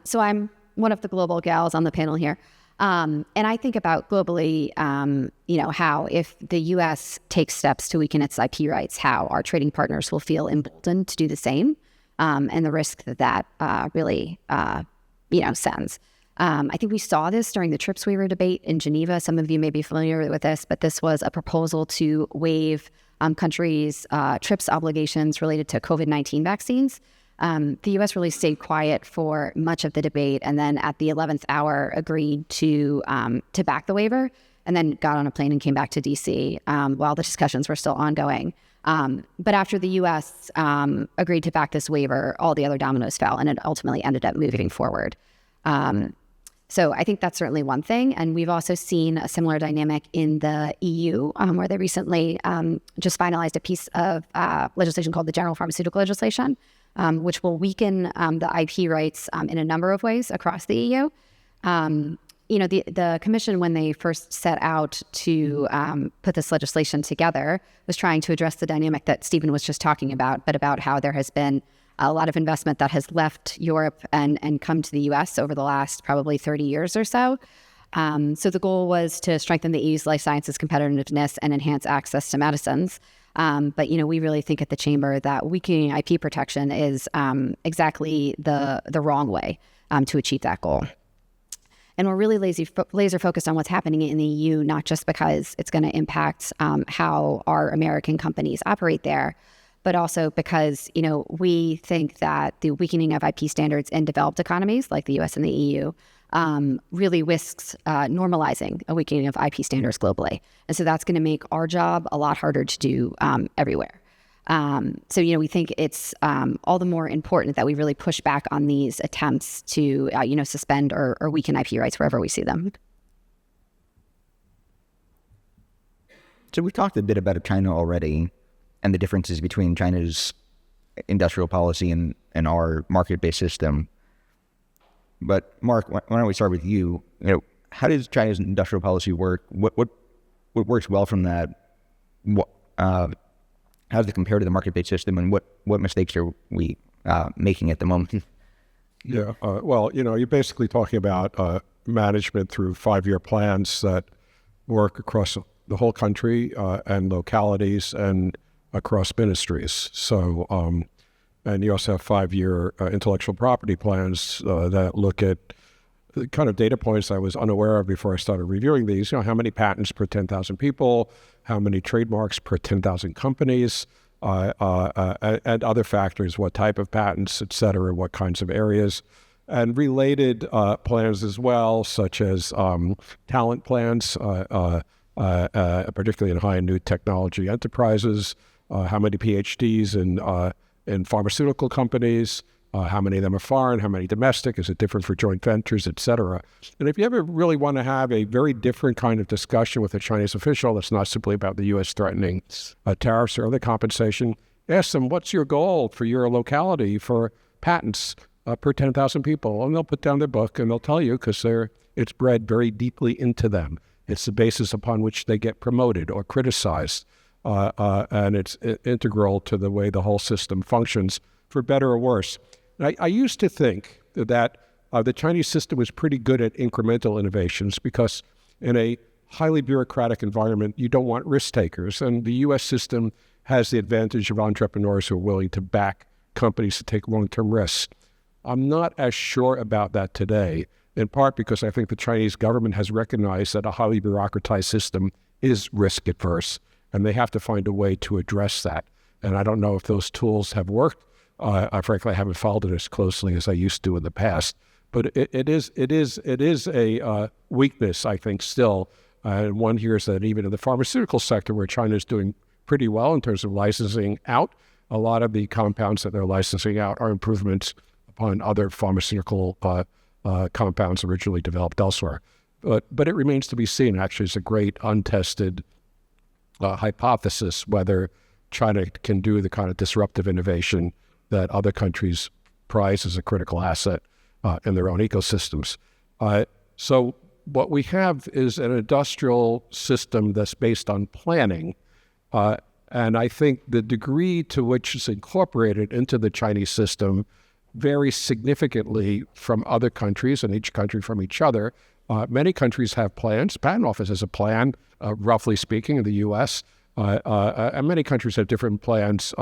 B: So I'm one of the global gals on the panel here. And I think about globally, how if the U.S. takes steps to weaken its IP rights, how our trading partners will feel emboldened to do the same, and the risk that really, sends. I think we saw this during the TRIPS waiver debate in Geneva. Some of you may be familiar with this, but this was a proposal to waive countries' TRIPS obligations related to COVID-19 vaccines. The U.S. really stayed quiet for much of the debate, and then at the 11th hour agreed to back the waiver, and then got on a plane and came back to D.C. While the discussions were still ongoing. But after the U.S. Agreed to back this waiver, all the other dominoes fell, and it ultimately ended up moving forward. So I think that's certainly one thing, and we've also seen a similar dynamic in the EU, where they recently just finalized a piece of legislation called the General Pharmaceutical Legislation, which will weaken the IP rights in a number of ways across the EU. The Commission, when they first set out to put this legislation together, was trying to address the dynamic that Stephen was just talking about, but about how there has been a lot of investment that has left Europe and come to the U.S. over the last probably 30 years or so. So the goal was to strengthen the EU's life sciences competitiveness and enhance access to medicines. But, we really think at the Chamber that weakening IP protection is exactly the wrong way to achieve that goal. And we're really laser focused on what's happening in the EU, not just because it's going to impact how our American companies operate there, but also because, we think that the weakening of IP standards in developed economies like the US and the EU really risks normalizing a weakening of IP standards globally. And so that's going to make our job a lot harder to do everywhere. So, we think it's all the more important that we really push back on these attempts to, suspend or weaken IP rights wherever we see them.
A: So we talked a bit about China already and the differences between China's industrial policy and our market-based system. But Mark, why don't we start with you? How does China's industrial policy work? What works well from that? How does it compare to the market-based system, and what mistakes are we making at the moment?
C: Yeah, well, you're basically talking about management through 5-year plans that work across the whole country and localities and across ministries. So, and you also have 5-year intellectual property plans that look at the kind of data points I was unaware of before I started reviewing these. How many patents per 10,000 people, how many trademarks per 10,000 companies, and other factors, what type of patents, et cetera, what kinds of areas, and related plans as well, such as talent plans, particularly in high and new technology enterprises, how many PhDs in pharmaceutical companies, how many of them are foreign, how many domestic, is it different for joint ventures, et cetera. And if you ever really want to have a very different kind of discussion with a Chinese official that's not simply about the U.S. threatening tariffs or other compensation, ask them, what's your goal for your locality for patents per 10,000 people? And they'll put down their book and they'll tell you, because it's bred very deeply into them. It's the basis upon which they get promoted or criticized. And it's integral to the way the whole system functions, for better or worse. I used to think that the Chinese system was pretty good at incremental innovations, because in a highly bureaucratic environment, you don't want risk takers. And the U.S. system has the advantage of entrepreneurs who are willing to back companies to take long-term risks. I'm not as sure about that today, in part because I think the Chinese government has recognized that a highly bureaucratized system is risk adverse, and they have to find a way to address that. And I don't know if those tools have worked. Frankly, I haven't followed it as closely as I used to in the past. But it is a weakness, I think, still. And one hears that even in the pharmaceutical sector, where China is doing pretty well in terms of licensing out, a lot of the compounds that they're licensing out are improvements upon other pharmaceutical compounds originally developed elsewhere. But it remains to be seen. Actually, it's a great untested hypothesis whether China can do the kind of disruptive innovation that other countries prize as a critical asset in their own ecosystems. So what we have is an industrial system that's based on planning. And I think the degree to which it's incorporated into the Chinese system varies significantly from other countries, and each country from each other. Many countries have plans. Patent Office has a plan, roughly speaking, in the U.S., and many countries have different plans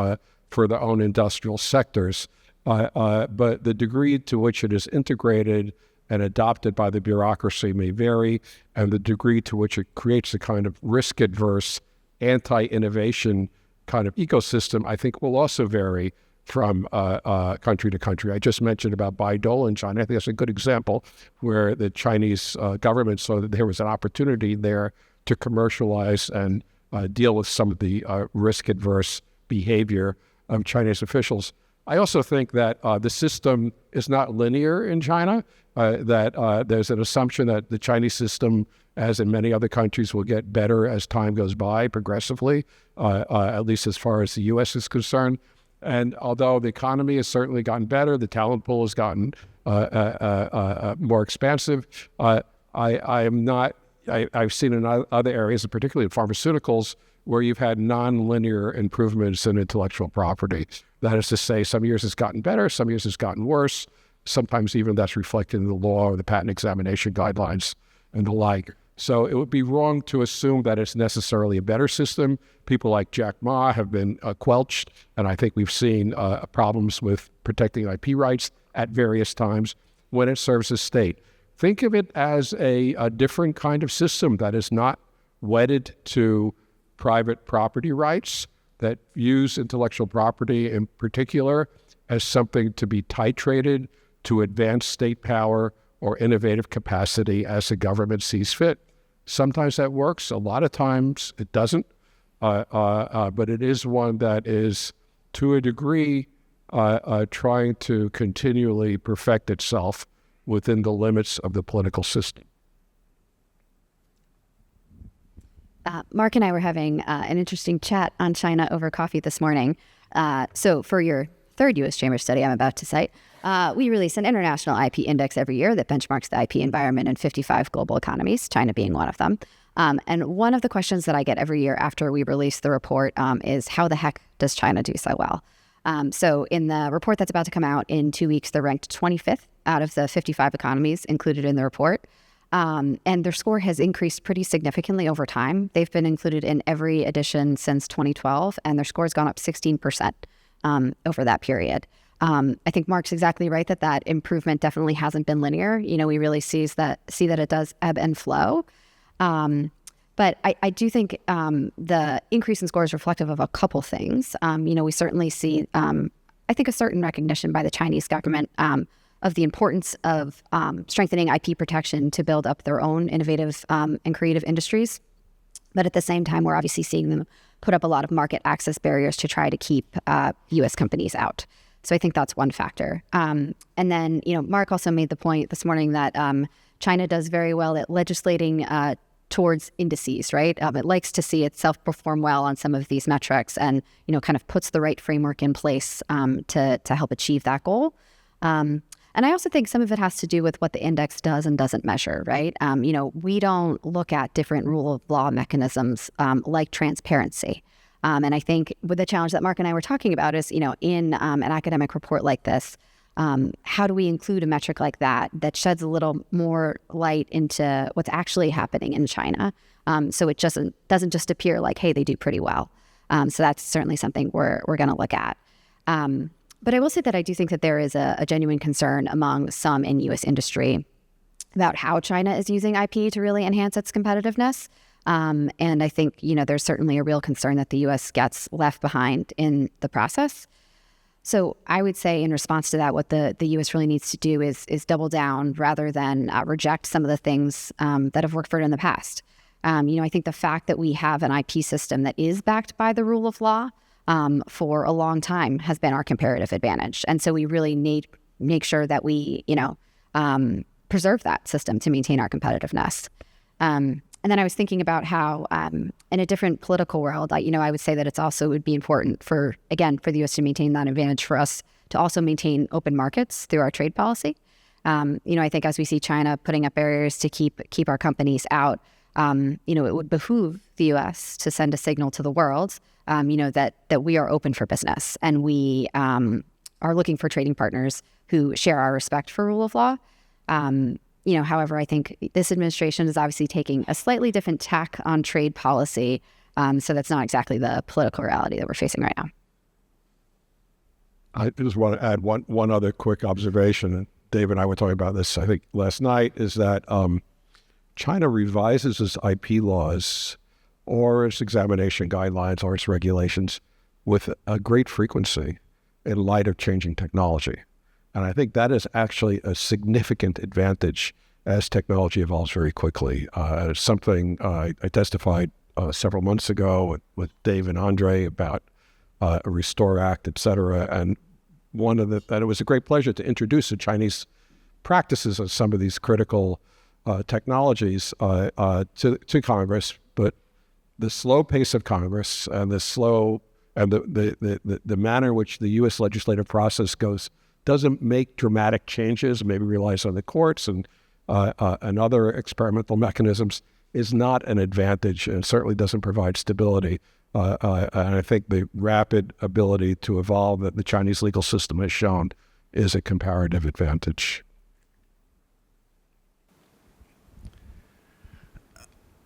C: for their own industrial sectors. But the degree to which it is integrated and adopted by the bureaucracy may vary, and the degree to which it creates a kind of risk-adverse, anti-innovation kind of ecosystem, I think, will also vary from country to country. I just mentioned about Baidu in China. I think that's a good example where the Chinese government saw that there was an opportunity there to commercialize and deal with some of the risk-adverse behavior of Chinese officials. I also think that the system is not linear in China, that there's an assumption that the Chinese system, as in many other countries, will get better as time goes by progressively, at least as far as the U.S. is concerned. And although the economy has certainly gotten better, the talent pool has gotten more expansive, I've seen in other areas, and particularly in pharmaceuticals, where you've had non-linear improvements in intellectual property. That is to say, some years it's gotten better, some years it's gotten worse. Sometimes even that's reflected in the law or the patent examination guidelines. and the like. So it would be wrong to assume that it's necessarily a better system. People like Jack Ma have been quelched, and I think we've seen problems with protecting IP rights at various times when it serves the state. Think of it as a different kind of system that is not wedded to private property rights, that views intellectual property in particular as something to be titrated to advance state power or innovative capacity as the government sees fit. Sometimes that works. A lot of times it doesn't. But it is one that is, to a degree, trying to continually perfect itself within the limits of the political system.
B: Mark and I were having an interesting chat on China over coffee this morning. So for your third U.S. Chamber study I'm about to cite, we release an international IP index every year that benchmarks the IP environment in 55 global economies, China being one of them. And one of the questions that I get every year after we release the report is, how the heck does China do so well? So in the report that's about to come out in 2 weeks, they're ranked 25th out of the 55 economies included in the report. And their score has increased pretty significantly over time. They've been included in every edition since 2012, and their score has gone up 16% over that period. I think Mark's exactly right that improvement definitely hasn't been linear. We really see that it does ebb and flow. But I do think the increase in score is reflective of a couple things. We certainly see, I think, a certain recognition by the Chinese government of the importance of strengthening IP protection to build up their own innovative and creative industries. But at the same time, we're obviously seeing them put up a lot of market access barriers to try to keep U.S. companies out. So I think that's one factor. And then, Mark also made the point this morning that China does very well at legislating towards indices, right? It likes to see itself perform well on some of these metrics and, kind of puts the right framework in place to help achieve that goal. And I also think some of it has to do with what the index does and doesn't measure, right? We don't look at different rule of law mechanisms like transparency. And I think with the challenge that Mark and I were talking about is, in an academic report like this, how do we include a metric like that sheds a little more light into what's actually happening in China? So it doesn't just appear like, hey, they do pretty well. So that's certainly something we're going to look at. But I will say that I do think that there is a genuine concern among some in U.S. industry about how China is using IP to really enhance its competitiveness. And I think, there's certainly a real concern that the U.S. gets left behind in the process. So I would say in response to that, what the U.S. really needs to do is double down rather than reject some of the things that have worked for it in the past. I think the fact that we have an IP system that is backed by the rule of law for a long time has been our comparative advantage. And so we really need to make sure that we, preserve that system to maintain our competitiveness. And then I was thinking about how in a different political world, I would say that it would be important for the U.S. to maintain that advantage, for us to also maintain open markets through our trade policy. I think as we see China putting up barriers to keep our companies out, it would behoove the U.S. to send a signal to the world, that we are open for business and we are looking for trading partners who share our respect for rule of law. However, I think this administration is obviously taking a slightly different tack on trade policy, so that's not exactly the political reality that we're facing right now.
C: I just want to add one other quick observation, and Dave and I were talking about this, I think, last night, is that China revises its IP laws or its examination guidelines or its regulations with a great frequency in light of changing technology. And I think that is actually a significant advantage as technology evolves very quickly. It's something I testified several months ago with Dave and Andre about a Restore Act, et cetera. And it was a great pleasure to introduce the Chinese practices of some of these critical technologies to Congress. But the slow pace of Congress and the manner in which the U.S. legislative process goes doesn't make dramatic changes, maybe relies on the courts and other experimental mechanisms, is not an advantage and certainly doesn't provide stability. And I think the rapid ability to evolve that the Chinese legal system has shown is a comparative advantage.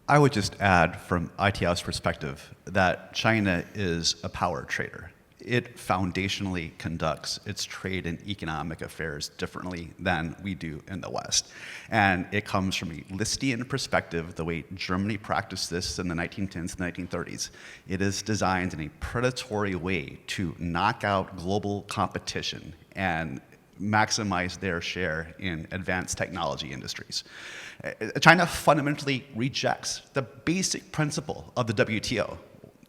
D: I would just add from ITIF's perspective that China is a power trader. It foundationally conducts its trade and economic affairs differently than we do in the West. And it comes from a Listian perspective, the way Germany practiced this in the 1910s and 1930s. It is designed in a predatory way to knock out global competition and maximize their share in advanced technology industries. China fundamentally rejects the basic principle of the WTO,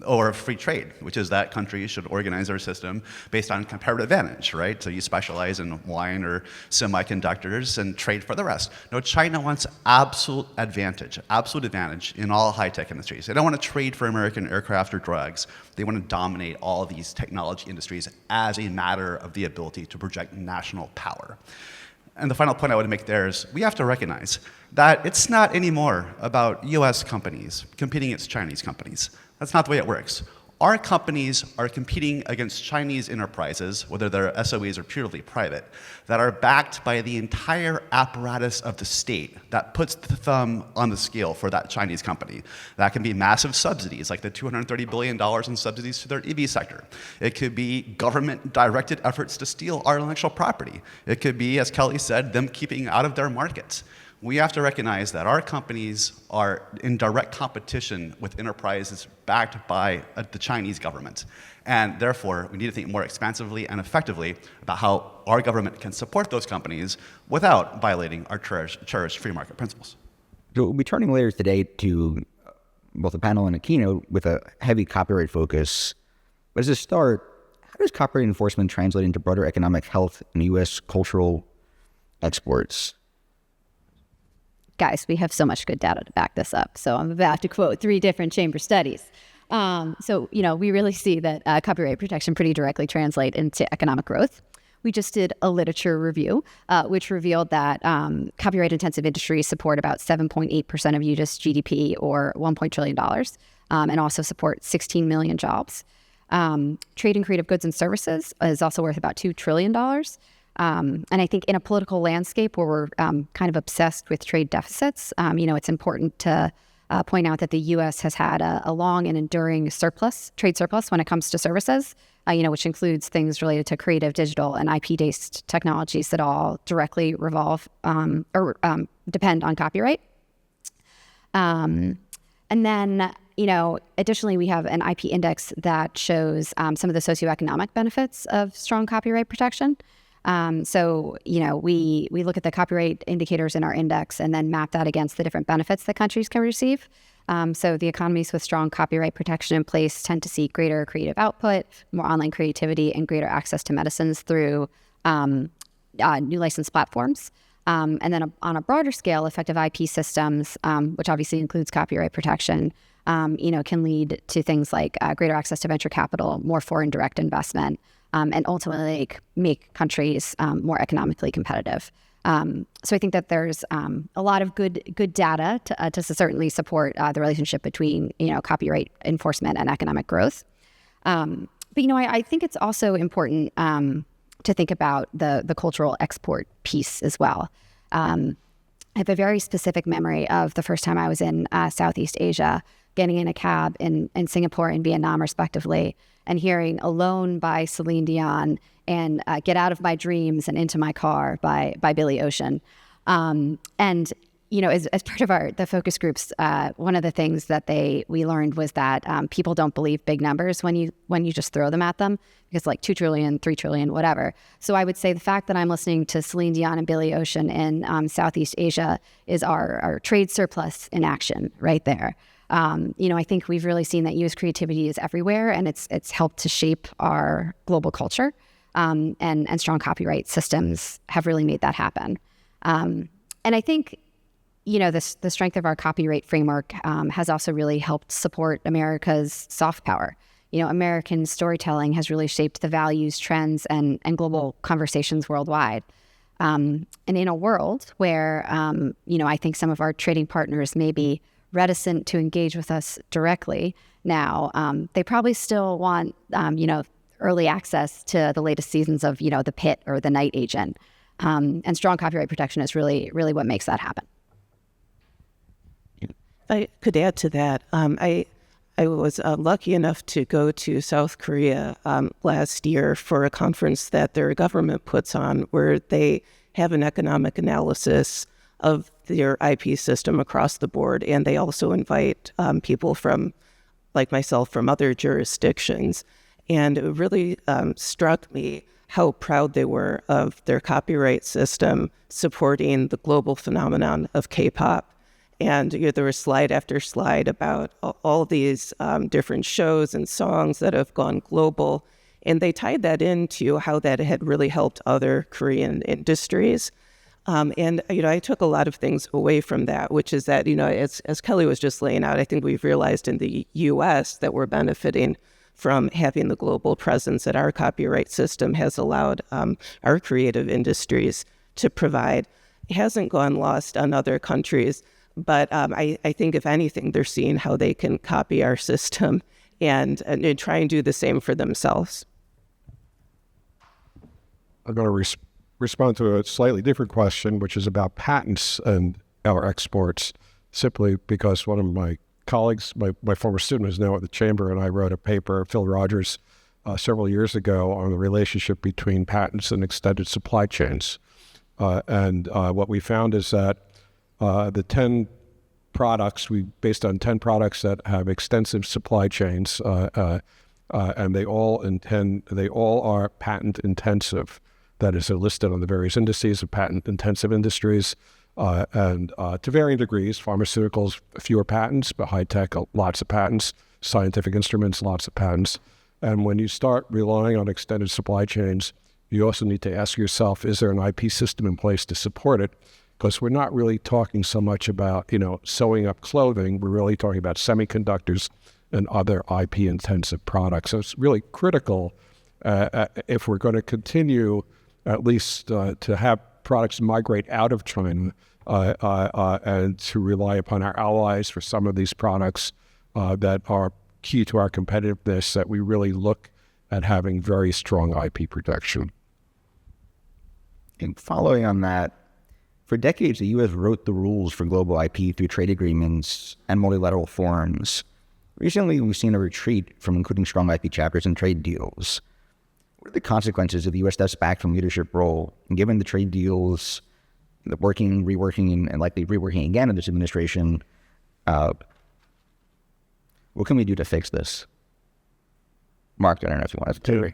D: or free trade, which is that countries should organize their system based on comparative advantage, right? So you specialize in wine or semiconductors and trade for the rest. No, China wants absolute advantage in all high-tech industries. They don't want to trade for American aircraft or drugs. They want to dominate all of these technology industries as a matter of the ability to project national power. And the final point I would make there is we have to recognize that it's not anymore about US companies competing against Chinese companies. That's not the way it works. Our companies are competing against Chinese enterprises, whether they're SOEs or purely private, that are backed by the entire apparatus of the state that puts the thumb on the scale for that Chinese company. That can be massive subsidies, like the $230 billion in subsidies to their EV sector. It could be government-directed efforts to steal our intellectual property. It could be, as Kelly said, them keeping out of their markets. We have to recognize that our companies are in direct competition with enterprises backed by the Chinese government. And therefore, we need to think more expansively and effectively about how our government can support those companies without violating our cherished free market principles.
A: So we'll be turning later today to both a panel and a keynote with a heavy copyright focus. But as a start, how does copyright enforcement translate into broader economic health in U.S. cultural exports?
B: Guys, we have so much good data to back this up. So I'm about to quote 3 different chamber studies. We really see that copyright protection pretty directly translate into economic growth. We just did a literature review, which revealed that copyright-intensive industries support about 7.8% of U.S. GDP, or $1 trillion, and also support 16 million jobs. Trade in creative goods and services is also worth about $2 trillion. And I think in a political landscape where we're kind of obsessed with trade deficits, it's important to point out that the U.S. has had a long and enduring trade surplus when it comes to services, which includes things related to creative, digital, and IP-based technologies that all directly depend on copyright. And then, additionally, we have an IP index that shows some of the socioeconomic benefits of strong copyright protection. We look at the copyright indicators in our index and then map that against the different benefits that countries can receive. So the economies with strong copyright protection in place tend to see greater creative output, more online creativity, and greater access to medicines through new licensed platforms. And then on a broader scale, effective IP systems, which obviously includes copyright protection, can lead to things like greater access to venture capital, more foreign direct investment, and ultimately make countries more economically competitive. So I think that there's a lot of good data to certainly support the relationship between copyright enforcement and economic growth. I think it's also important to think about the cultural export piece as well. I have a very specific memory of the first time I was in Southeast Asia, getting in a cab in Singapore and Vietnam, respectively, and hearing Alone by Celine Dion and Get Out of My Dreams and Into My Car by Billy Ocean. As part of the focus groups, one of the things that we learned was that people don't believe big numbers when you just throw them at them, because like 2 trillion, 3 trillion, whatever. So I would say the fact that I'm listening to Celine Dion and Billy Ocean in Southeast Asia is our trade surplus in action right there. I think we've really seen that U.S. creativity is everywhere, and it's helped to shape our global culture. And strong copyright systems have really made that happen. And I think, the strength of our copyright framework has also really helped support America's soft power. American storytelling has really shaped the values, trends, and global conversations worldwide. And in a world where, I think some of our trading partners may be reticent to engage with us directly now, they probably still want, early access to the latest seasons of, The Pit or The Night Agent. And strong copyright protection is really, really what makes that happen.
E: I could add to that, I was lucky enough to go to South Korea last year for a conference that their government puts on where they have an economic analysis of their IP system across the board. And they also invite people from, like myself, from other jurisdictions. And it really struck me how proud they were of their copyright system supporting the global phenomenon of K-pop. And there was slide after slide about all these different shows and songs that have gone global. And they tied that into how that had really helped other Korean industries. And I took a lot of things away from that, which is that, as Kelly was just laying out, I think we've realized in the U.S. that we're benefiting from having the global presence that our copyright system has allowed our creative industries to provide. It hasn't gone lost on other countries. But I think, if anything, they're seeing how they can copy our system and try and do the same for themselves.
C: I'm going to respond to a slightly different question, which is about patents and our exports, simply because one of my colleagues, my former student is now at the Chamber, and I wrote a paper, Phil Rogers, several years ago on the relationship between patents and extended supply chains. And what we found is that the 10 products, based on 10 products that have extensive supply chains, and they all are patent intensive. That is, they're listed on the various indices of patent intensive industries, and to varying degrees. Pharmaceuticals, fewer patents, but high tech, lots of patents. Scientific instruments, lots of patents. And when you start relying on extended supply chains, you also need to ask yourself, is there an IP system in place to support it? Because we're not really talking so much about, sewing up clothing. We're really talking about semiconductors and other IP-intensive products. So it's really critical if we're going to continue, at least to have products migrate out of China and to rely upon our allies for some of these products that are key to our competitiveness, that we really look at having very strong IP protection.
A: And following on that, for decades, the U.S. wrote the rules for global IP through trade agreements and multilateral forums. Recently, we've seen a retreat from including strong IP chapters in trade deals. What are the consequences if the U.S. steps back from leadership role, and given the trade deals, the working, reworking, and likely reworking again in this administration, what can we do to fix this? Mark, I don't know if you want to.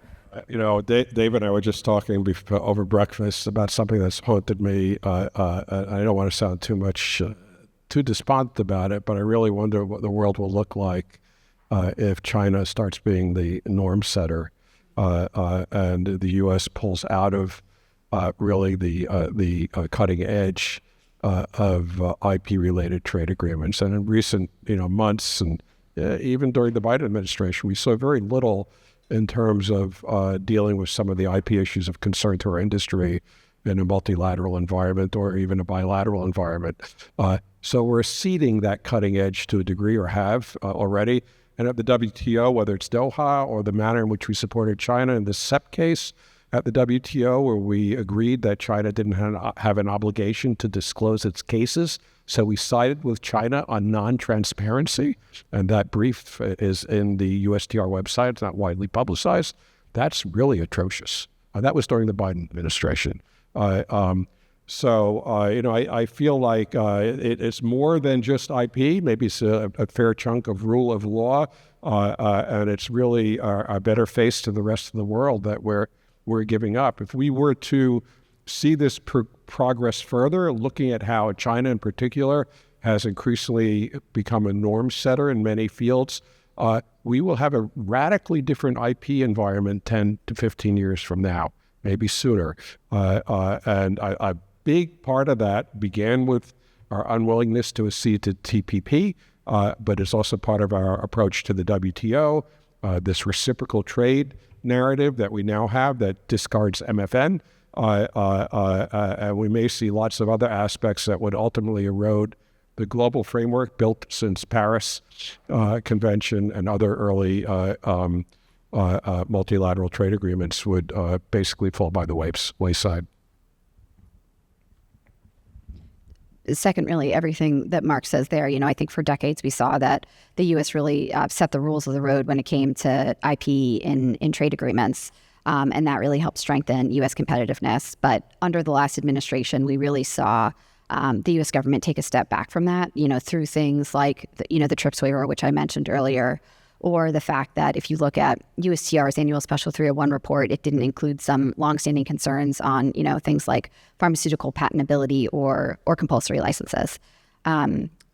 C: Dave and I were just talking over breakfast about something that's haunted me. I don't want to sound too despondent about it, but I really wonder what the world will look like if China starts being the norm setter and the U.S. pulls out of really the cutting edge of IP-related trade agreements. And in recent months, and even during the Biden administration, we saw very little in terms of dealing with some of the IP issues of concern to our industry in a multilateral environment or even a bilateral environment. So we're ceding that cutting edge to a degree, or have already. And at the WTO, whether it's Doha or the manner in which we supported China in the CEP case at the WTO, where we agreed that China didn't have an obligation to disclose its cases. So we sided with China on non-transparency, and that brief is in the USTR website. It's not widely publicized. That's really atrocious. That was during the Biden administration. So I feel like it's more than just IP. Maybe it's a fair chunk of rule of law, and it's really a better face to the rest of the world that we're giving up. If we were to see this progress further, looking at how China in particular has increasingly become a norm setter in many fields, we will have a radically different IP environment 10 to 15 years from now, maybe sooner. And a big part of that began with our unwillingness to accede to TPP, but it's also part of our approach to the WTO, this reciprocal trade narrative that we now have that discards MFN. And we may see lots of other aspects that would ultimately erode the global framework built since Paris Convention and other early multilateral trade agreements would basically fall by the wayside.
B: second, really, everything that Mark says there. I think for decades we saw that the U.S. really set the rules of the road when it came to IP in trade agreements. And that really helped strengthen U.S. competitiveness. But under the last administration, we really saw the U.S. government take a step back from that, through things like, the TRIPS waiver, which I mentioned earlier, or the fact that if you look at USTR's annual Special 301 report, it didn't include some longstanding concerns on, things like pharmaceutical patentability or compulsory licenses.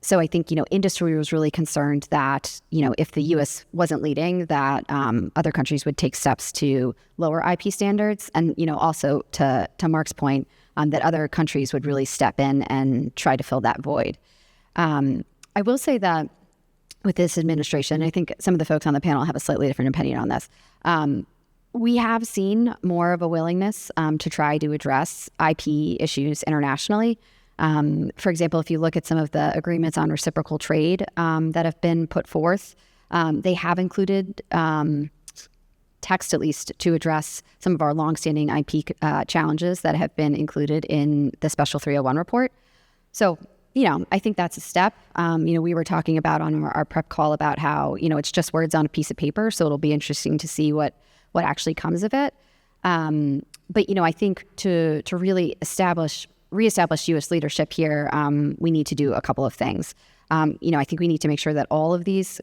B: So I think, industry was really concerned that, if the U.S. wasn't leading, that other countries would take steps to lower IP standards. And, also to Mark's point, that other countries would really step in and try to fill that void. I will say that with this administration, I think some of the folks on the panel have a slightly different opinion on this. We have seen more of a willingness to try to address IP issues internationally. For example, if you look at some of the agreements on reciprocal trade that have been put forth, they have included text, at least, to address some of our longstanding IP challenges that have been included in the Special 301 report. So, I think that's a step. We were talking about on our prep call about how, it's just words on a piece of paper. So it'll be interesting to see what actually comes of it. But, I think to really reestablish U.S. leadership here, we need to do a couple of things. I think we need to make sure that all of these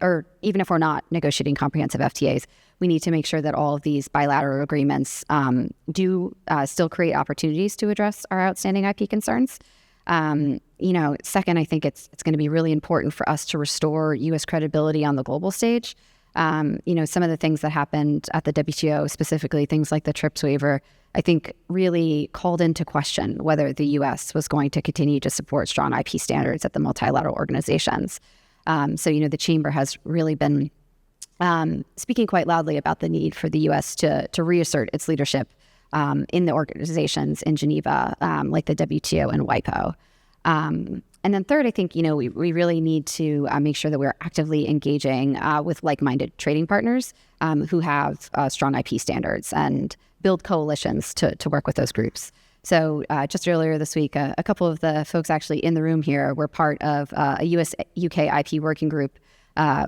B: or even if we're not negotiating comprehensive FTAs, we need to make sure that all of these bilateral agreements do still create opportunities to address our outstanding IP concerns. Second, I think it's going to be really important for us to restore U.S. credibility on the global stage. Some of the things that happened at the WTO, specifically things like the TRIPS waiver, I think really called into question whether the U.S. was going to continue to support strong IP standards at the multilateral organizations. So the Chamber has really been speaking quite loudly about the need for the U.S. to reassert its leadership in the organizations in Geneva, like the WTO and WIPO. And then third, I think, we really need to make sure that we're actively engaging with like-minded trading partners who have strong IP standards and build coalitions to work with those groups. So just earlier this week, a couple of the folks actually in the room here were part of a US-UK IP working group,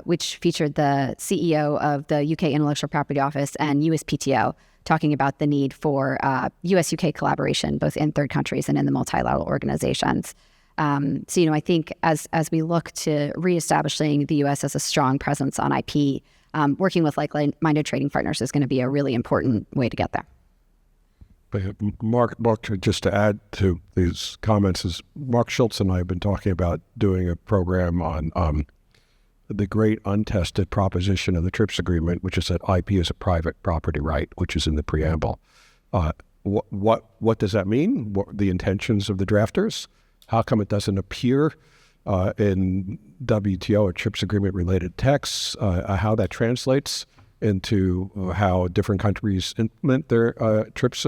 B: which featured the CEO of the UK Intellectual Property Office and USPTO, talking about the need for US-UK collaboration, both in third countries and in the multilateral organizations. So, I think as we look to reestablishing the U.S. as a strong presence on IP, working with like-minded trading partners is going to be a really important way to get there.
C: Mark, just to add to these comments, is Mark Schultz and I have been talking about doing a program on the great untested proposition of the TRIPS agreement, which is that IP is a private property right, which is in the preamble. What does that mean? What are the intentions of the drafters? How come it doesn't appear in WTO or TRIPS agreement related texts? How that translates into how different countries implement their TRIPS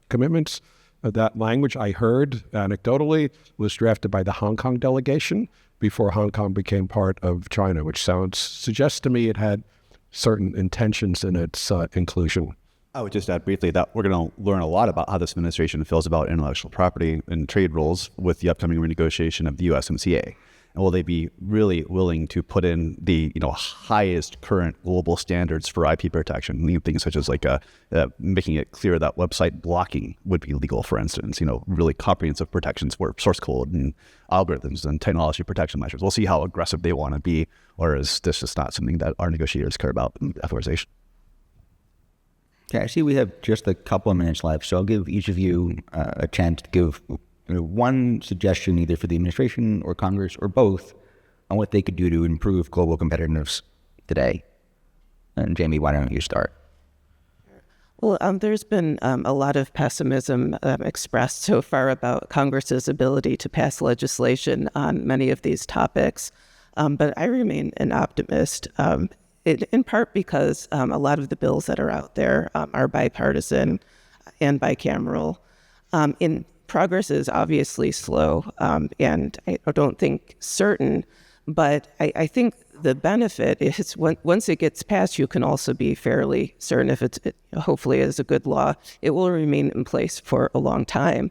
C: commitments. That language, I heard anecdotally, was drafted by the Hong Kong delegation before Hong Kong became part of China, which suggests to me it had certain intentions in its inclusion.
D: I would just add briefly that we're going to learn a lot about how this administration feels about intellectual property and trade rules with the upcoming renegotiation of the USMCA. And will they be really willing to put in the highest current global standards for IP protection? Things such as making it clear that website blocking would be legal, for instance. Really comprehensive protections for source code and algorithms and technology protection measures. We'll see how aggressive they want to be, or is this just not something that our negotiators care about in authorization?
A: Okay, I see we have just a couple of minutes left, so I'll give each of you a chance to give one suggestion either for the administration or Congress or both on what they could do to improve global competitiveness today. And Jamie, why don't you start?
E: Well, there's been a lot of pessimism expressed so far about Congress's ability to pass legislation on many of these topics, but I remain an optimist. In part because a lot of the bills that are out there are bipartisan and bicameral. Progress is obviously slow and I don't think certain, but I think the benefit is once it gets passed, you can also be fairly certain if it hopefully is a good law, it will remain in place for a long time.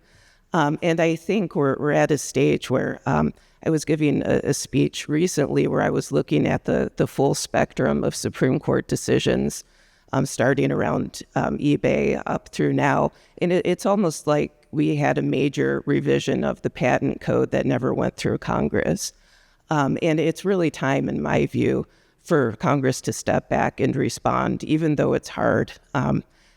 E: And I think we're at a stage where I was giving a speech recently where I was looking at the full spectrum of Supreme Court decisions, starting around eBay up through now. And it's almost like we had a major revision of the patent code that never went through Congress. And it's really time, in my view, for Congress to step back and respond, even though it's hard.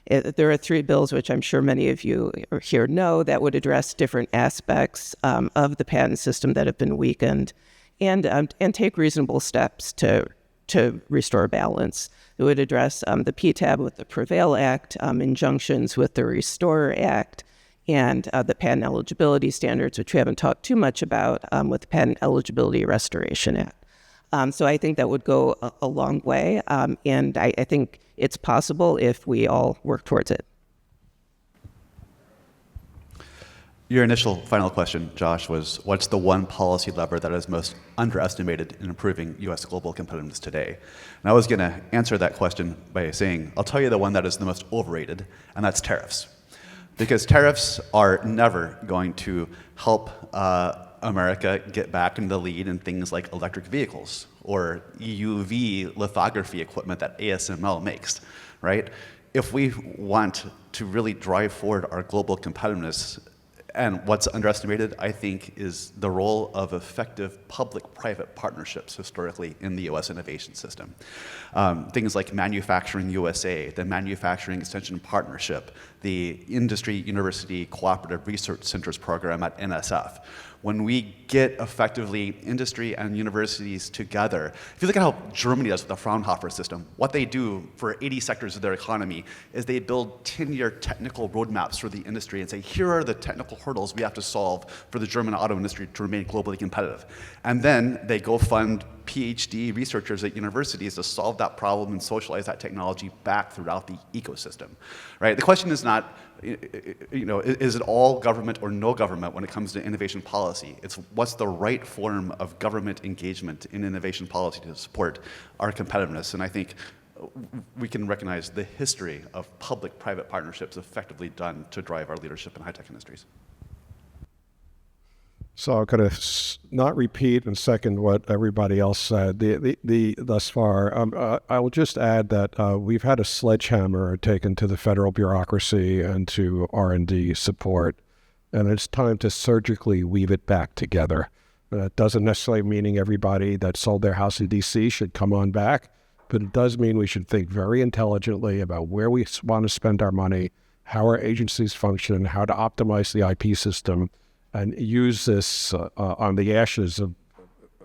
E: There are 3 bills, which I'm sure many of you here know, that would address different aspects of the patent system that have been weakened, and take reasonable steps to restore balance. It would address the PTAB with the Prevail Act, injunctions with the Restore Act, and the patent eligibility standards, which we haven't talked too much about, with the Patent Eligibility Restoration Act. So I think that would go a long way, and I think it's possible if we all work towards it.
D: Your initial final question, Josh, was what's the one policy lever that is most underestimated in improving U.S. global competitiveness today? And I was going to answer that question by saying, I'll tell you the one that is the most overrated, and that's tariffs. Because tariffs are never going to help America get back in the lead in things like electric vehicles or EUV lithography equipment that ASML makes, right? If we want to really drive forward our global competitiveness, and what's underestimated, I think, is the role of effective public-private partnerships historically in the U.S. innovation system. Things like Manufacturing USA, the Manufacturing Extension Partnership, the Industry University Cooperative Research Centers program at NSF. When we get effectively industry and universities together, if you look at how Germany does with the Fraunhofer system, what they do for 80 sectors of their economy is they build 10-year technical roadmaps for the industry and say, here are the technical hurdles we have to solve for the German auto industry to remain globally competitive. And then they go fund PhD researchers at universities to solve that problem and socialize that technology back throughout the ecosystem, right? The question is not, is it all government or no government when it comes to innovation policy? It's what's the right form of government engagement in innovation policy to support our competitiveness. And I think we can recognize the history of public-private partnerships effectively done to drive our leadership in high-tech industries.
C: So I'm going to not repeat and second what everybody else said thus far. I will just add that we've had a sledgehammer taken to the federal bureaucracy and to R&D support, and it's time to surgically weave it back together. It doesn't necessarily mean everybody that sold their house in D.C. should come on back, but it does mean we should think very intelligently about where we want to spend our money, how our agencies function, how to optimize the IP system, and use this on the ashes of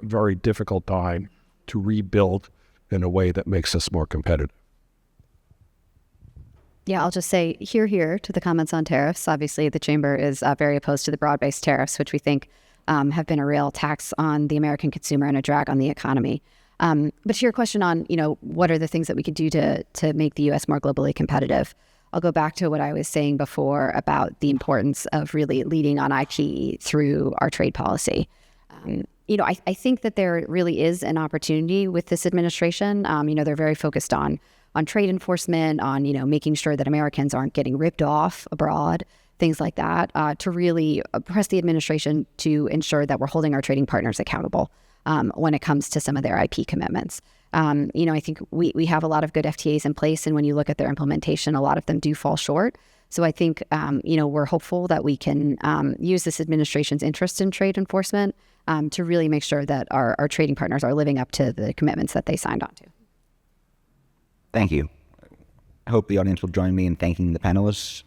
C: a very difficult time to rebuild in a way that makes us more competitive.
B: Yeah, I'll just say here to the comments on tariffs. Obviously, the Chamber is very opposed to the broad-based tariffs, which we think have been a real tax on the American consumer and a drag on the economy. But to your question on, what are the things that we could do to make the U.S. more globally competitive? I'll go back to what I was saying before about the importance of really leading on IP through our trade policy. I think that there really is an opportunity with this administration. They're very focused on trade enforcement, on, making sure that Americans aren't getting ripped off abroad, things like that, to really press the administration to ensure that we're holding our trading partners accountable when it comes to some of their IP commitments. I think we have a lot of good FTAs in place, and when you look at their implementation, a lot of them do fall short. So I think, we're hopeful that we can use this administration's interest in trade enforcement to really make sure that our trading partners are living up to the commitments that they signed on to.
A: Thank you. I hope the audience will join me in thanking the panelists